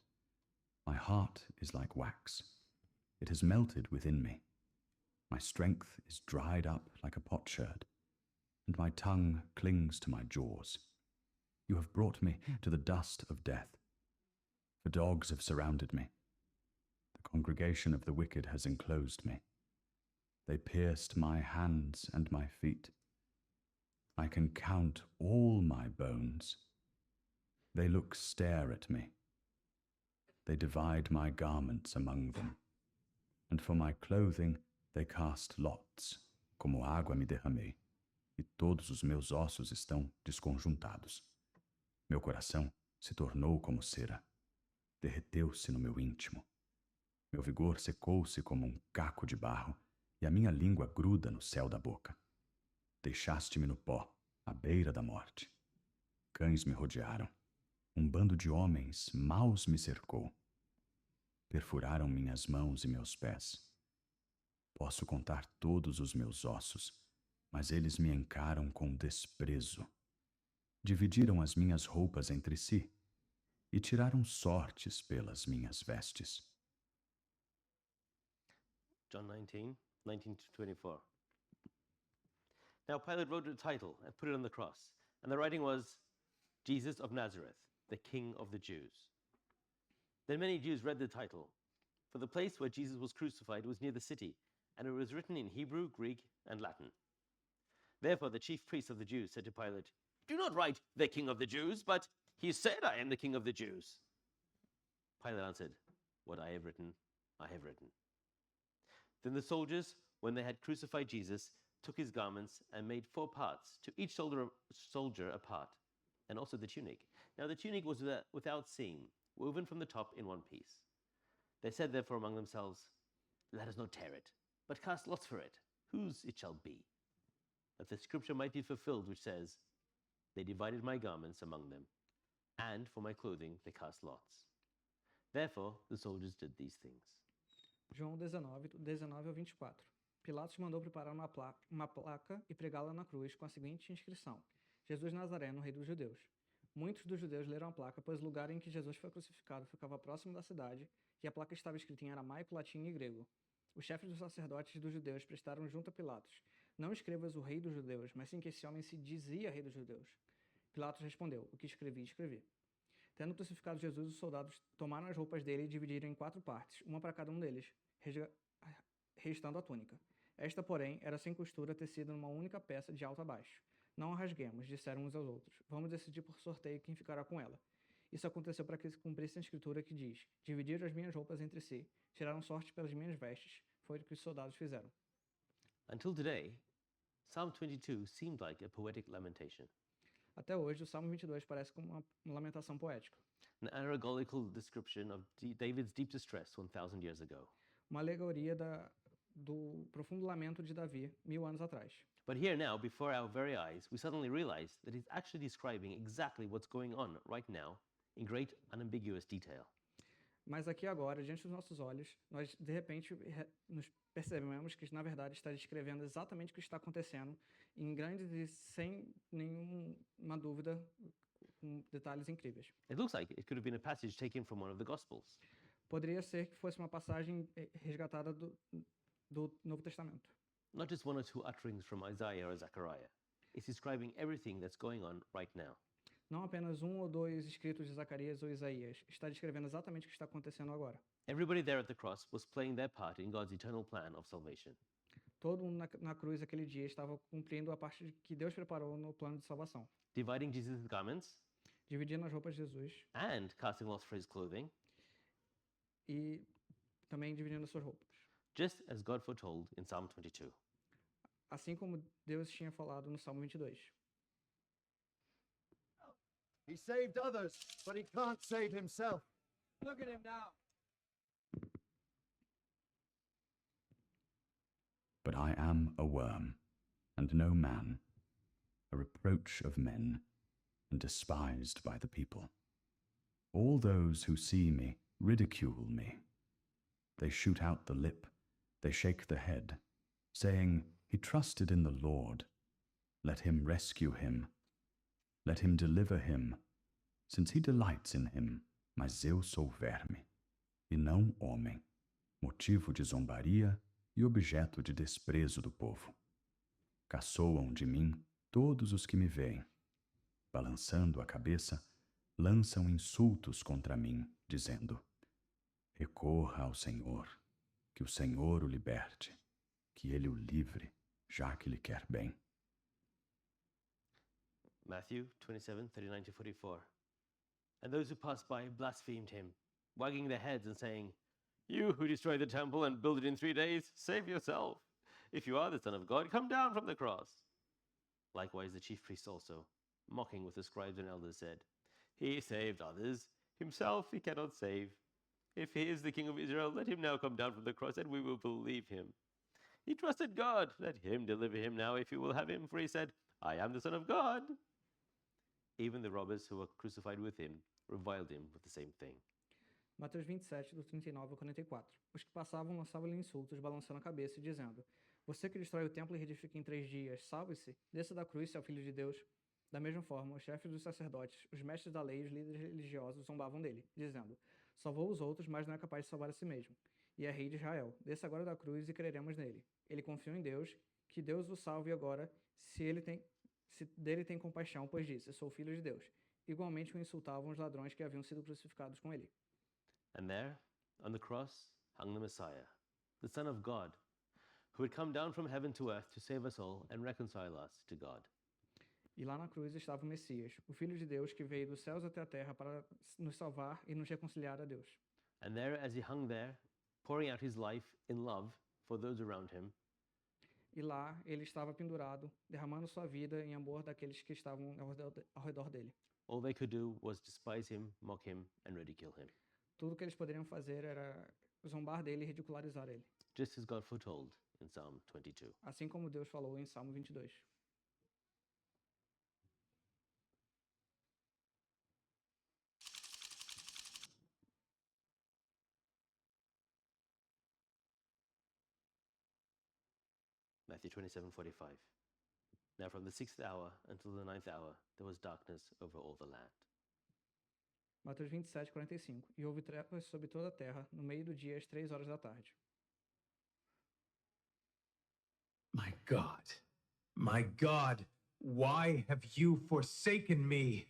My heart is like wax. It has melted within me. My strength is dried up like a potsherd, and my tongue clings to my jaws. You have brought me to the dust of death, for dogs have surrounded me. The congregation of the wicked has enclosed me. They pierced my hands and my feet. I can count all my bones. They look stare at me. They divide my garments among them, and for my clothing they cast lots, como água me derramei, e todos os meus ossos estão desconjuntados. Meu coração se tornou como cera, derreteu-se no meu íntimo. Meu vigor secou-se como um caco de barro, e a minha língua gruda no céu da boca. Deixaste-me no pó, à beira da morte. Cães me rodearam. Um bando de homens maus me cercou. Perfuraram minhas mãos e meus pés. Posso contar todos os meus ossos, mas eles me encaram com desprezo. Dividiram as minhas roupas entre si e tiraram sortes pelas minhas vestes. John 19 to 24. Now Pilate wrote a title and put it on the cross, and the writing was, Jesus of Nazareth, the King of the Jews. Then many Jews read the title, for the place where Jesus was crucified was near the city, and it was written in Hebrew, Greek, and Latin. Therefore the chief priests of the Jews said to Pilate, "Do not write, the King of the Jews, but he said, I am the King of the Jews." Pilate answered, "What I have written, I have written." Then the soldiers, when they had crucified Jesus, took his garments and made 4 parts, to each soldier a part, and also the tunic. Now the tunic was without seam, woven from the top in one piece. They said therefore among themselves, "Let us not tear it, but cast lots for it, whose it shall be, that the scripture might be fulfilled, which says, They divided my garments among them, and for my clothing they cast lots." Therefore the soldiers did these things. João 19, do 19 ao 24. Pilatos mandou preparar uma placa e pregá-la na cruz com a seguinte inscrição: Jesus Nazareno, Rei dos Judeus. Muitos dos judeus leram a placa, pois o lugar em que Jesus foi crucificado ficava próximo da cidade, e a placa estava escrita em aramaico, latim e grego. Os chefes dos sacerdotes dos judeus prestaram junto a Pilatos: "Não escrevas o Rei dos Judeus, mas sim que esse homem se dizia Rei dos Judeus." Pilatos respondeu: "O que escrevi, escrevi." Tendo crucificado Jesus, os soldados tomaram as roupas dele e dividiram em 4 partes, uma para cada um deles, restando a túnica. Esta, porém, era sem costura, tecida numa única peça de alto a baixo. "Não a rasguemos", disseram uns aos outros. "Vamos decidir por sorteio quem ficará com ela." Isso aconteceu para que se cumprisse a escritura que diz: "Dividiram as minhas roupas entre si, tiraram sorte pelas minhas vestes." Foi o que os soldados fizeram. Until today, Psalm 22 seemed like a poetic lamentation, Até hoje, o Salmo 22 parece como uma lamentação poética, an allegorical description of David's deep distress 1,000 years ago. uma alegoria do profundo lamento de Davi 1000 anos atrás. But here now, before our very eyes, we suddenly realize that he's actually describing exactly what's going on right now in great unambiguous detail. Mas aqui agora, diante dos nossos olhos, nós de repente nos percebemos que na verdade está descrevendo exatamente o que está acontecendo em grandes e sem nenhuma dúvida, com detalhes incríveis. It looks like it could have been a passage taken from one of the Gospels. Poderia ser que fosse uma passagem resgatada do Novo Testamento. Not just one or two utterings from Isaiah or Zechariah. It's describing everything that's going on right now. Não apenas 1 ou 2 escritos de Zacarias ou Isaías, está descrevendo exatamente o que está acontecendo agora. Everybody there at the cross was playing their part in God's eternal plan of salvation. Todo mundo na cruz aquele dia estava cumprindo a parte que Deus preparou no plano de salvação. Dividing Jesus' garments Dividindo as roupas de Jesus and casting lots for his clothing, e também dividindo as suas roupas. just as God foretold in Psalm 22. Assim como Deus tinha falado no Salmo 22. He saved others, but he can't save himself. Look at him now. But I am a worm, and no man, a reproach of men, and despised by the people. All those who see me ridicule me. They shoot out the lip, they shake the head, saying, "He trusted in the Lord. Let him rescue him. Let him deliver him, since he delights in him. Mas eu sou verme, e não homem, motivo de zombaria e objeto de desprezo do povo. Caçoam de mim todos os que me veem. Balançando a cabeça, lançam insultos contra mim, dizendo: Recorra ao Senhor, que o Senhor o liberte, que ele o livre, já que lhe quer bem. Matthew 27:39 to 44. And those who passed by blasphemed him, wagging their heads and saying, "You who destroy the temple and build it in 3 days, save yourself. If you are the Son of God, come down from the cross." Likewise the chief priests also, mocking with the scribes and elders, said, "He saved others, himself he cannot save. If he is the King of Israel, let him now come down from the cross, and we will believe him. He trusted God, let him deliver him now if you will have him, for he said, I am the Son of God." Even the robbers who were crucified with him reviled him with the same thing. Mateus 27, do 39 ao 44. Os que passavam lançavam-lhe insultos, balançando a cabeça e dizendo: Você que destrói o templo e reedifica em 3 dias, salve-se, desça da cruz, se é o Filho de Deus. Da mesma forma, os chefes dos sacerdotes, os mestres da lei e os líderes religiosos zombavam dele, dizendo: salvou os outros, mas não é capaz de salvar a si mesmo. E é rei de Israel. Desça agora da cruz e creremos nele. Ele confiou em Deus, que Deus o salve agora, se dele tem compaixão, pois disse: sou filho de Deus. Igualmente o insultavam os ladrões que haviam sido crucificados com ele. And there, on the cross, hung the Messiah, the Son of God, who had come down from heaven to earth to save us all and reconcile us to God. E lá na cruz estava o Messias, o Filho de Deus que veio dos céus até a terra para nos salvar e nos reconciliar a Deus. And there, as he hung there, pouring out his life in love for those around him, E lá ele estava pendurado, derramando sua vida em amor daqueles que estavam ao redor dele. all they could do was despise him, mock him, and ridicule him, Tudo que eles poderiam fazer era zombar dele e ridicularizar ele, just as God foretold in Psalm 22. assim como Deus falou em Salmo 22. Matthew 27:45. Now from the 6th hour until the 9th hour, there was darkness over all the land. Mateus 27:45. E houve trevas sobre toda a terra, no meio do dia, às 3 horas da tarde. My God, why have you forsaken me?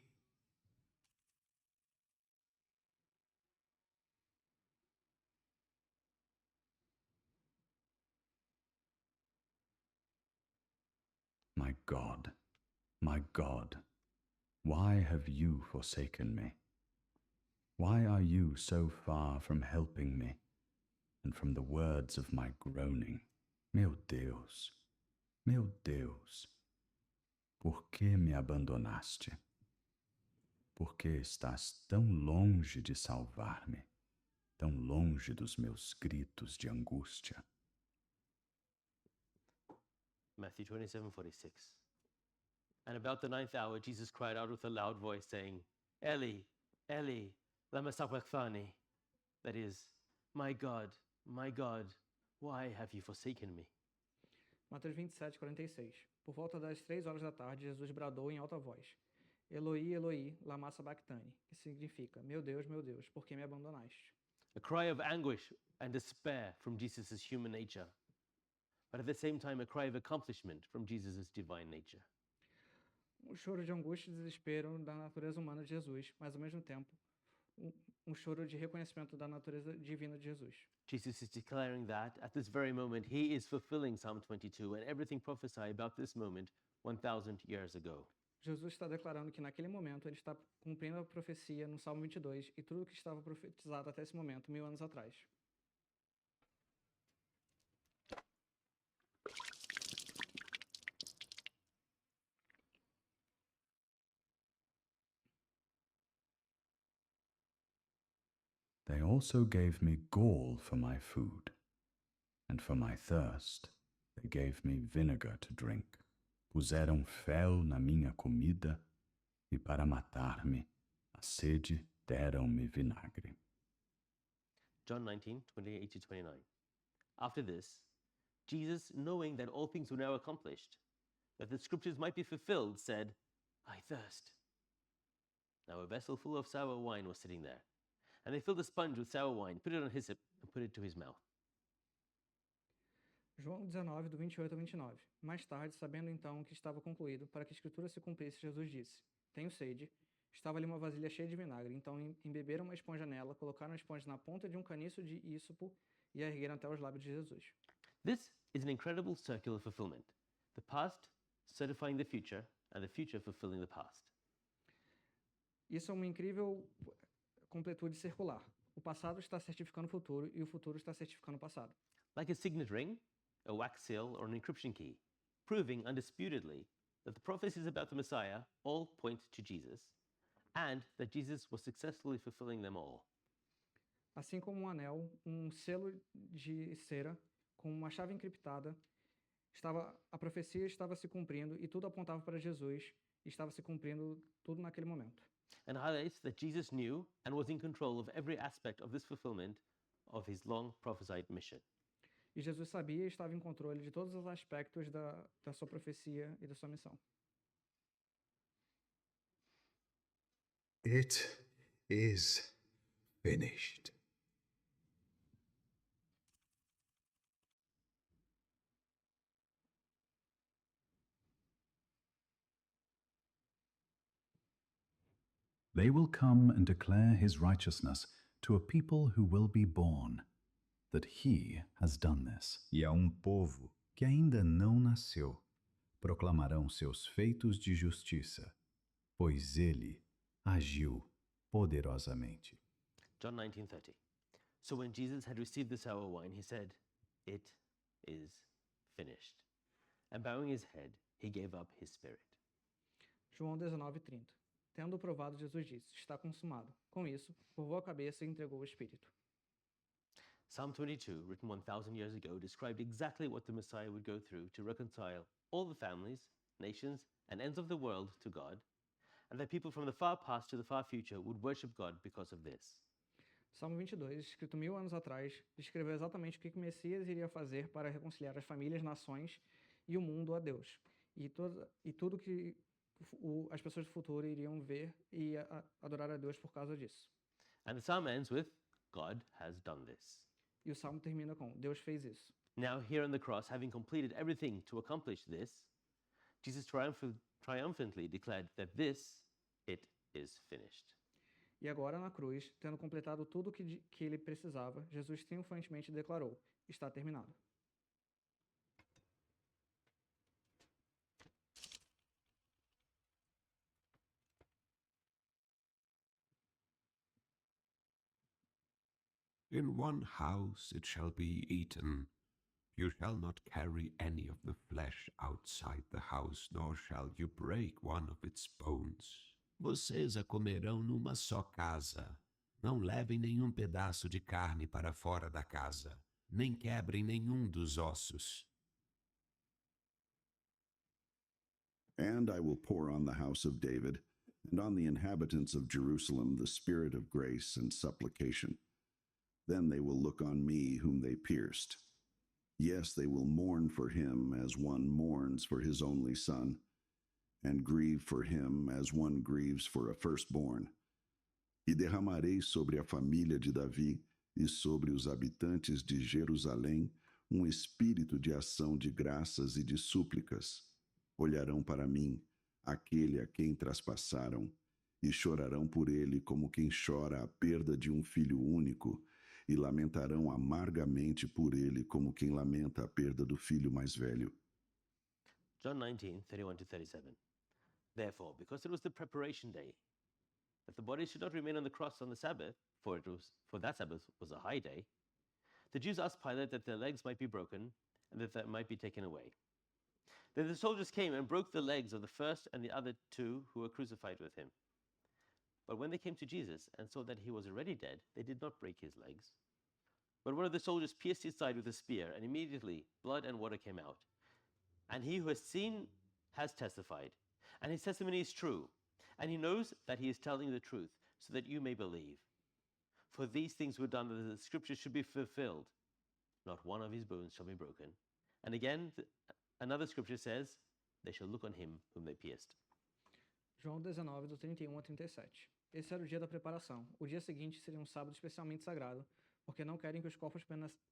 My God, why have you forsaken me? Why are you so far from helping me and from the words of my groaning? Meu Deus, por que me abandonaste? Por que estás tão longe de salvar-me, tão longe dos meus gritos de angústia? Matthew 27:46. And about the 9th hour, Jesus cried out with a loud voice, saying, Eli, Eli, lama sabachthani? That is, my God, why have you forsaken me? Mateus 27:46. Por volta das 3 horas da tarde, Jesus bradou em alta voz: Eloi, Eloi, lama sabachthani, que significa: meu Deus, por que me abandonaste? A cry of anguish and despair from Jesus' human nature, but at the same time a cry of accomplishment from Jesus' divine nature. Um choro de angústia e desespero da natureza humana de Jesus, mas ao mesmo tempo um choro de reconhecimento da natureza divina de Jesus. Jesus is declaring that at this very moment he is fulfilling Psalm 22 and everything prophesied about this moment 1,000 years ago. Jesus está declarando que naquele momento ele está cumprindo a profecia no Salmo 22 e tudo o que estava profetizado até esse momento, 1000 anos atrás. They also gave me gall for my food, and for my thirst they gave me vinegar to drink. Puseram fel na minha comida, e para matar-me, a sede deram-me vinagre. John 19:28-29. After this, Jesus, knowing that all things were now accomplished, that the scriptures might be fulfilled, said, I thirst. Now a vessel full of sour wine was sitting there, and they filled a sponge with sour wine, put it on hyssop, and put it to his mouth. João 19, do 28 ao 29. Mais tarde, sabendo então que estava concluído, para que a escritura se cumprisse, Jesus disse: Tenho sede. Estava ali uma vasilha cheia de vinagre, então embeberam uma esponja nela, colocaram a esponja na ponta de um caniço de ísopo e a ergueram até os lábios de Jesus. This is an incredible circular fulfillment. The past certifying the future, and the future fulfilling the past. Isso é uma incrível completude circular. O passado está certificando o futuro e o futuro está certificando o passado. Like a signet ring, a wax seal, or an encryption key, proving undisputedly that the prophecies about the Messiah all point to Jesus, and that Jesus was successfully fulfilling them all. Assim como um anel, um selo de cera com uma chave encriptada, a profecia estava se cumprindo e tudo apontava para Jesus e estava se cumprindo tudo naquele momento. And highlights that Jesus knew and was in control of every aspect of this fulfillment of his long prophesied mission. E Jesus sabia e estava em controle de todos os aspectos da sua profecia e da sua missão. It is finished. They will come and declare his righteousness to a people who will be born, that he has done this. E a povo que ainda não nasceu, proclamarão seus feitos de justiça, pois ele agiu poderosamente. John 19:30. So when Jesus had received the sour wine, he said, "It is finished." And bowing his head, he gave up his spirit. João 19:30. Tendo provado, Jesus disse: Está consumado. Com isso, curvou a cabeça e entregou o espírito. Psalm 22, written 1,000 years ago, described exactly what the Messiah would go through to reconcile all the families, nations, and ends of the world to God, and that people from the far past to the far future would worship God because of this. Salmo 22, escrito 1000 anos atrás, descreveu exatamente o que o Messias iria fazer para reconciliar as famílias, nações e o mundo a Deus. E tudo que as pessoas do futuro iriam ver e adorar a Deus por causa disso. And the psalm ends with, God has done this. E o salmo termina com, Deus fez isso. Now here on the cross, having completed everything to accomplish this, Jesus triumphantly declared that it is finished. E agora na cruz, tendo completado tudo que ele precisava, Jesus triunfantemente declarou, está terminado. In one house it shall be eaten. You shall not carry any of the flesh outside the house, nor shall you break one of its bones. Vocês a comerão numa só casa. Não levem nenhum pedaço de carne para fora da casa, nem quebrem nenhum dos ossos. And I will pour on the house of David, and on the inhabitants of Jerusalem, the spirit of grace and supplication. Then they will look on me whom they pierced. Yes, they will mourn for him as one mourns for his only son, and grieve for him as one grieves for a firstborn. E derramarei sobre a família de Davi e sobre os habitantes de Jerusalém espírito de ação de graças e de súplicas. Olharão para mim, aquele a quem traspassaram, e chorarão por ele como quem chora a perda de filho único, e lamentarão amargamente por ele como quem lamenta a perda do filho mais velho. John 19:31-37. Therefore, because it was the preparation day, that the body should not remain on the cross on the Sabbath, for that Sabbath was a high day, the Jews asked Pilate that their legs might be broken, and that might be taken away. Then the soldiers came and broke the legs of the first and the other two who were crucified with him. But when they came to Jesus and saw that he was already dead, they did not break his legs. But one of the soldiers pierced his side with a spear, and immediately blood and water came out. And he who has seen has testified, and his testimony is true, and he knows that he is telling the truth, so that you may believe. For these things were done that the scriptures should be fulfilled. Not one of his bones shall be broken. And again, another scripture says, they shall look on him whom they pierced. João 19, do 31 a 37. Esse era o dia da preparação. O dia seguinte seria um sábado especialmente sagrado, porque não querem que os corpos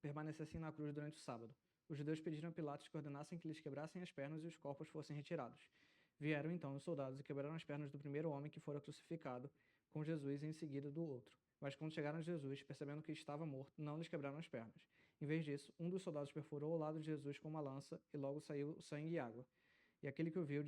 permanecessem na cruz durante o sábado. Os judeus pediram a Pilatos que ordenassem que lhes quebrassem as pernas e os corpos fossem retirados. Vieram então os soldados e quebraram as pernas do primeiro homem que fora crucificado com Jesus e em seguida do outro. Mas quando chegaram a Jesus, percebendo que estava morto, não lhes quebraram as pernas. Em vez disso, um dos soldados perfurou o lado de Jesus com uma lança e logo saiu sangue e água. E aquele que o viu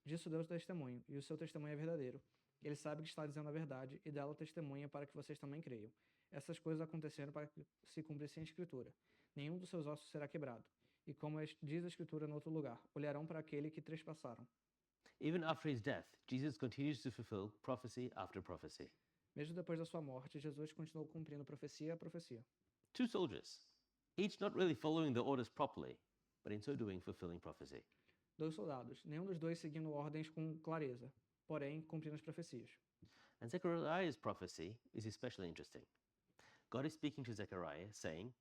disso deu testemunho, e o seu testemunho é verdadeiro. Ele sabe que está dizendo a verdade e dela testemunha para que vocês também creiam. Essas coisas aconteceram para que se cumprisse a Escritura. Nenhum dos seus ossos será quebrado. E como diz a Escritura no outro lugar, olharão para aquele que trespassaram. Even after his death, Jesus continues to fulfill prophecy after prophecy. Mesmo depois da sua morte, Jesus continuou cumprindo profecia a profecia. Two soldiers, each not really following the orders properly, but in so doing fulfilling prophecy. 2 soldados, nenhum dos dois seguindo ordens com clareza, porém cumprindo as profecias. And Zechariah's prophecy is especially interesting. God is speaking to Zechariah, saying,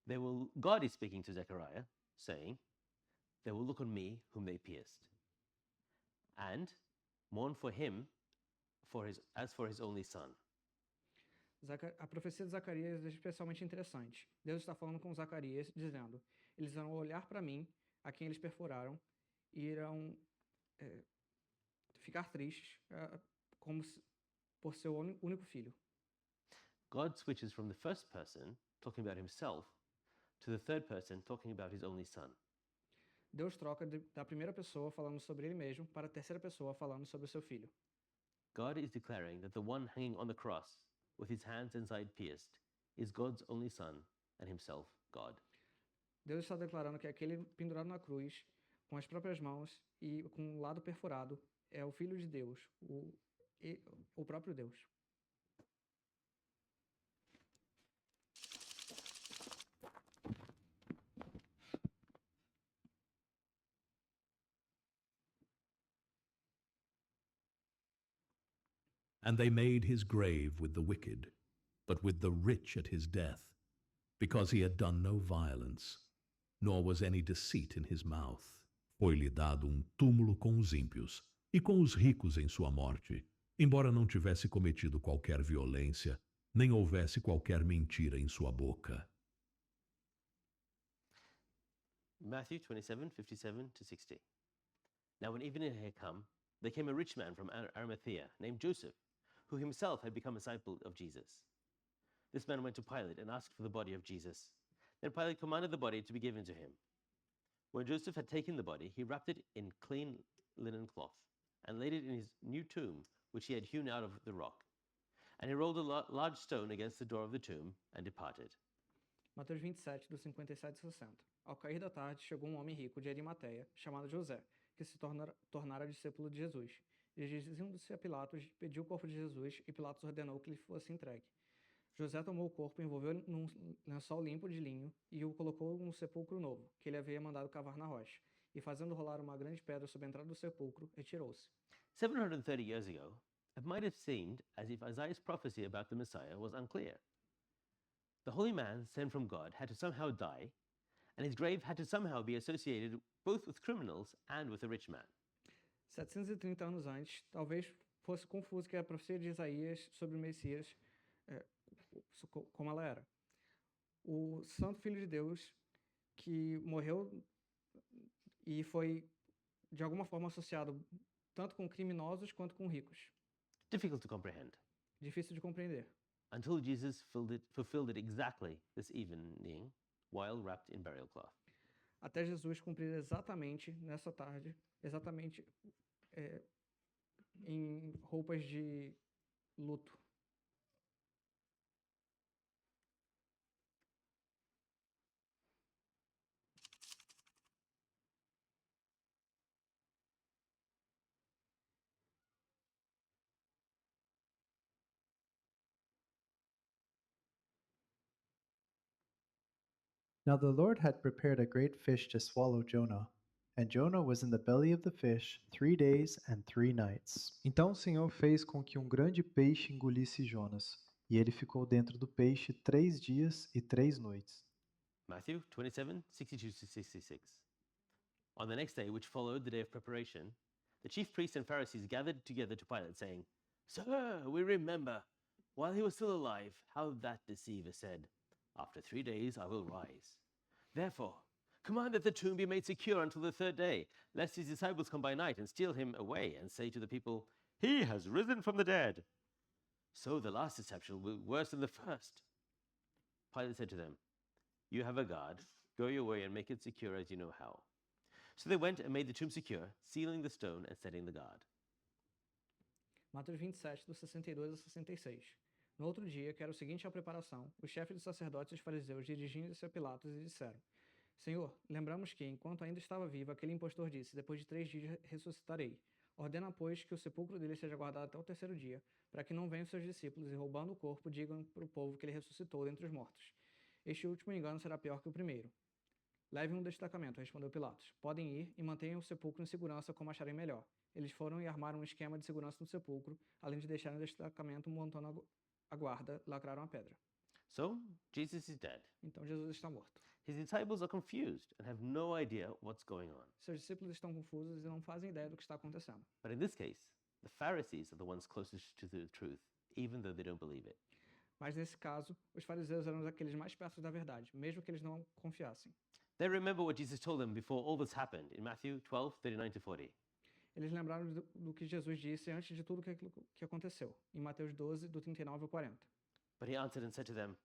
they will look on me whom they pierced, and mourn for him as for his only son. A profecia de Zacarias é especialmente interessante. Deus está falando com Zacarias, dizendo: eles vão olhar para mim, a quem eles perfuraram, e irão ficar tristes por seu único filho. God switches from the first person, talking about himself, to the third person, talking about his only son. Deus troca da primeira pessoa falando sobre ele mesmo para a terceira pessoa falando sobre o seu filho. God is declaring that the one hanging on the cross, with his hands and side pierced, is God's only son and himself God. Deus está declarando que aquele pendurado na cruz, com as próprias mãos e com o lado perfurado, é o Filho de Deus, o próprio Deus. And they made his grave with the wicked, but with the rich at his death, because he had done no violence, nor was any deceit in his mouth. Foi-lhe dado túmulo com os ímpios, e com os ricos em sua morte, embora não tivesse cometido qualquer violência, nem houvesse qualquer mentira em sua boca. Matthew 27:57-60. Now when evening had come, there came a rich man from Arimathea, named Joseph, who himself had become a disciple of Jesus. This man went to Pilate and asked for the body of Jesus. Then Pilate commanded the body to be given to him. When Joseph had taken the body, he wrapped it in clean linen cloth and laid it in his new tomb, which he had hewn out of the rock. And he rolled a large stone against the door of the tomb and departed. Mateus 27, do 57 e 60. Ao cair da tarde, chegou um homem rico de Arimateia, chamado José, que se tornara discípulo de Jesus. E dirigindo-se a Pilatos, pediu o corpo de Jesus, e Pilatos ordenou que lhe fosse entregue. José tomou o corpo, envolveu num lençol limpo de linho e o colocou num sepulcro novo, que ele havia mandado cavar na rocha. E fazendo rolar uma grande pedra sobre a entrada do sepulcro, retirou-se. 730 years ago, it might have seemed as if Isaiah's prophecy about the Messiah was unclear. The holy man sent from God had to somehow die, and his grave had to somehow be associated both with criminals and with a rich man. 730 anos antes, talvez fosse confuso que a profecia de Isaías sobre o Messias, como ela era. O Santo Filho de Deus, que morreu e foi, de alguma forma, associado tanto com criminosos quanto com ricos. Difficult to comprehend. Difícil de compreender. Until Jesus fulfilled it exactly this evening, while wrapped in burial cloth. Até Jesus cumprir exatamente nessa tarde, exatamente em roupas de luto. Now the Lord had prepared a great fish to swallow Jonah, and Jonah was in the belly of the fish 3 days and 3 nights. Então o Senhor fez com que grande peixe engolisse Jonas, e ele ficou dentro do peixe 3 dias e 3 noites. Matthew 27:62-66. On the next day, which followed the day of preparation, the chief priests and Pharisees gathered together to Pilate, saying, Sir, we remember, while he was still alive, how that deceiver said, After 3 days I will rise. Therefore, command that the tomb be made secure until the third day, lest his disciples come by night and steal him away and say to the people, He has risen from the dead. So the last deception will be worse than the first. Pilate said to them, You have a guard. Go your way and make it secure as you know how. So they went and made the tomb secure, sealing the stone and setting the guard. Mateus 27, do 62 ao 66. No outro dia, que era o seguinte à preparação, os chefes dos sacerdotes e os fariseus dirigindo-se a Pilatos e disseram: Senhor, lembramos que, enquanto ainda estava vivo, aquele impostor disse: Depois de 3 dias ressuscitarei. Ordena, pois, que o sepulcro dele seja guardado até o terceiro dia, para que não venham seus discípulos e, roubando o corpo, digam para o povo que ele ressuscitou dentre os mortos. Este último engano será pior que o primeiro. Leve um destacamento, respondeu Pilatos. Podem ir e mantenham o sepulcro em segurança como acharem melhor. Eles foram e armaram um esquema de segurança no sepulcro, além de deixarem o destacamento montando a guarda, lacraram a pedra. So, Jesus is dead. Então Jesus está morto. His disciples are confused and have no idea what's going on. Seus discípulos estão confusos e não fazem ideia do que está acontecendo. But in this case, The Pharisees are the ones closest to the truth, even though they don't believe it. Mas nesse caso, os fariseus eram aqueles mais perto da verdade, mesmo que eles não confiassem. They remember what Jesus told them before all this happened in Matthew 12:39 to 40. Eles lembraram do que Jesus disse antes de tudo que aconteceu, em Mateus 12, do 39 ao 40. But he answered and said to them,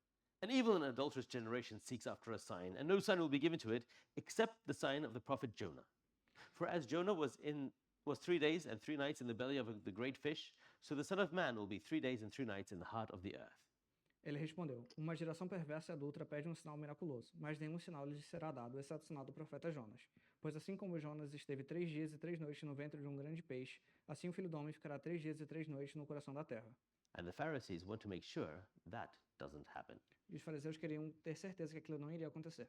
An evil and adulterous generation seeks after a sign, and no sign will be given to it except the sign of the prophet Jonah. For as Jonah was 3 days and 3 nights in the belly of the great fish, so the Son of Man will be 3 days and 3 nights in the heart of the earth. Ele respondeu: Uma geração perversa e adulta pede um sinal miraculoso, mas nenhum sinal lhes será dado, exceto o sinal do profeta Jonas. Pois assim como Jonas esteve 3 dias e 3 noites no ventre de um grande peixe, assim o Filho do Homem ficará 3 dias e 3 noites no coração da terra. And the Pharisees want to make sure that doesn't happen. E os fariseus queriam ter certeza que aquilo não iria acontecer.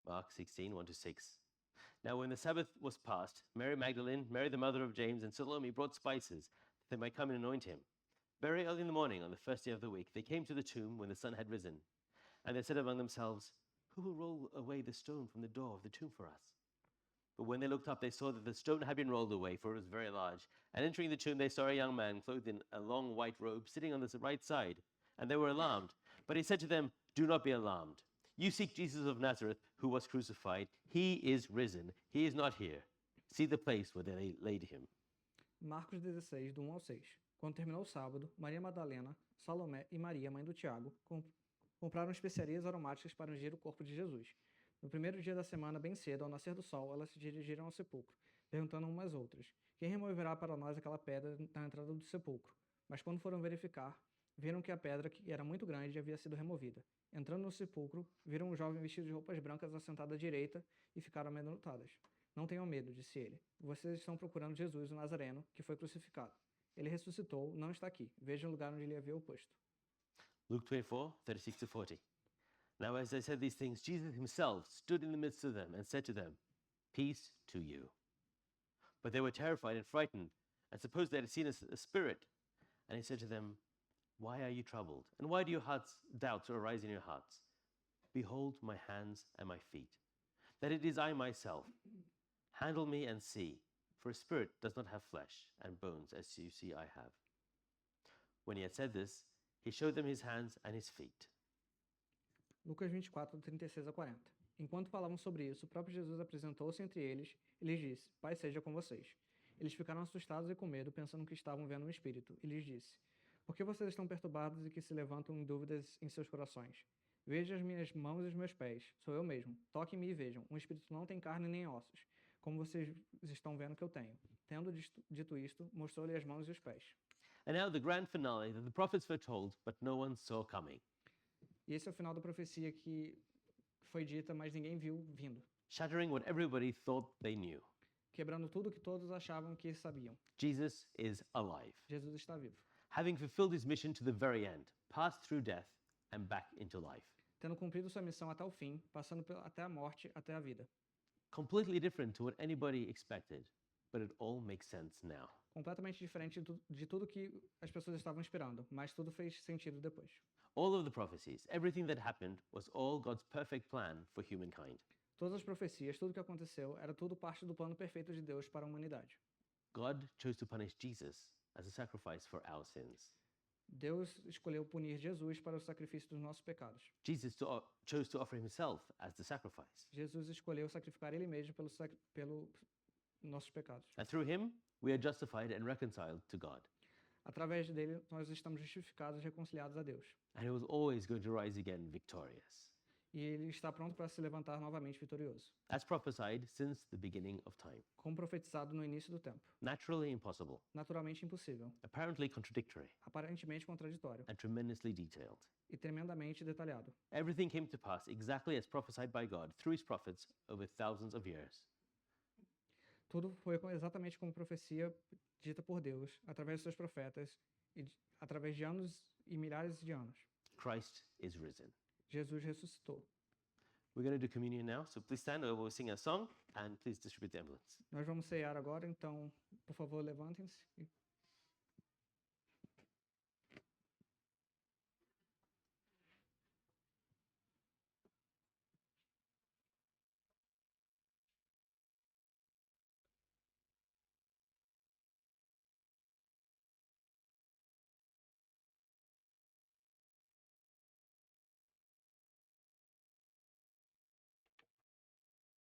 Mark 16:1 to 6. Now when the Sabbath was past, Mary Magdalene, Mary the mother of James, and Salome brought spices that they might come and anoint him. Very early in the morning, on the first day of the week, they came to the tomb when the sun had risen. And they said among themselves, Who will roll away the stone from the door of the tomb for us? But when they looked up, they saw that the stone had been rolled away, for it was very large. And entering the tomb, they saw a young man clothed in a long white robe, sitting on the right side. And they were alarmed. But he said to them, Do not be alarmed. You seek Jesus of Nazareth, who was crucified. He is risen. He is not here. See the place where they laid him. Marcos 16, do 1 ao 6. Quando terminou o sábado, Maria Madalena, Salomé e Maria, mãe do Tiago, compraram especiarias aromáticas para ungir o corpo de Jesus. No primeiro dia da semana, bem cedo, ao nascer do sol, elas se dirigiram ao sepulcro, perguntando umas às outras: Quem removerá para nós aquela pedra na entrada do sepulcro? Mas quando foram verificar, viram que a pedra, que era muito grande, havia sido removida. Entrando no sepulcro, viram um jovem vestido de roupas brancas assentado à direita e ficaram amedrontadas. Não tenham medo, disse ele. Vocês estão procurando Jesus, o Nazareno, que foi crucificado. Ele ressuscitou, não está aqui. Vejam o lugar onde ele havia posto. Luke 24:36 to 40. Now as they said these things, Jesus himself stood in the midst of them and said to them, Peace to you. But they were terrified and frightened, and supposed they had seen a spirit. And he said to them, Why are you troubled? And why do your doubts arise in your hearts? Behold my hands and my feet, that it is I myself. Handle me and see, for a spirit does not have flesh and bones, as you see I have. When he had said this, he showed them his hands and his feet. Lucas 24, do 36 a 40. Enquanto falavam sobre isso, o próprio Jesus apresentou-se entre eles e lhes disse: Pai seja com vocês. Eles ficaram assustados e com medo, pensando que estavam vendo um espírito, e lhes disse: Por que vocês estão perturbados e que se levantam em dúvidas em seus corações? Vejam as minhas mãos e os meus pés, sou eu mesmo. Toquem-me e vejam, um espírito não tem carne nem ossos, como vocês estão vendo que eu tenho. Tendo dito isto, mostrou-lhe as mãos e os pés. And now the grand finale that the prophets foretold, but no one saw coming. E esse é o final da profecia que foi dita, mas ninguém viu vindo. Shattering what everybody thought they knew. Quebrando tudo que todos achavam que sabiam. Jesus is alive. Jesus está vivo. Having fulfilled his mission to the very end, passed through death and back into life. Tendo cumprido sua missão até o fim, passando até a morte, até a vida. Completely different to what anybody expected, but it all makes sense now. Completamente diferente de tudo que as pessoas estavam esperando, mas tudo fez sentido depois. All of the prophecies, everything that happened, was all God's perfect plan for humankind. Todas as profecias, tudo que aconteceu, era tudo parte do plano perfeito de Deus para a humanidade. God chose to punish Jesus as a sacrifice for our sins. Deus escolheu punir Jesus para o sacrifício dos nossos pecados. Jesus chose to offer himself as the sacrifice. Jesus escolheu sacrificar ele mesmo pelo nossos pecados. And through him, we are justified and reconciled to God. Através dele, nós estamos justificados e reconciliados a Deus. And he was always going to rise again victorious. E ele está pronto para se levantar novamente vitorioso. as prophesied since the beginning of time. Como profetizado no início do tempo. Naturally impossible, Naturalmente impossível. apparently contradictory, Aparentemente contraditório. and tremendously detailed. E tremendamente detalhado. Everything came to pass exactly as prophesied by God through his prophets over thousands of years. Tudo foi exatamente como profecia dita por Deus, através dos seus profetas, e através de anos e milhares de anos. Christ is risen. Jesus ressuscitou. We're going to do communion now, so please stand or we'll sing a song and please distribute the emblems. Nós vamos cear agora, então, por favor, levantem-se e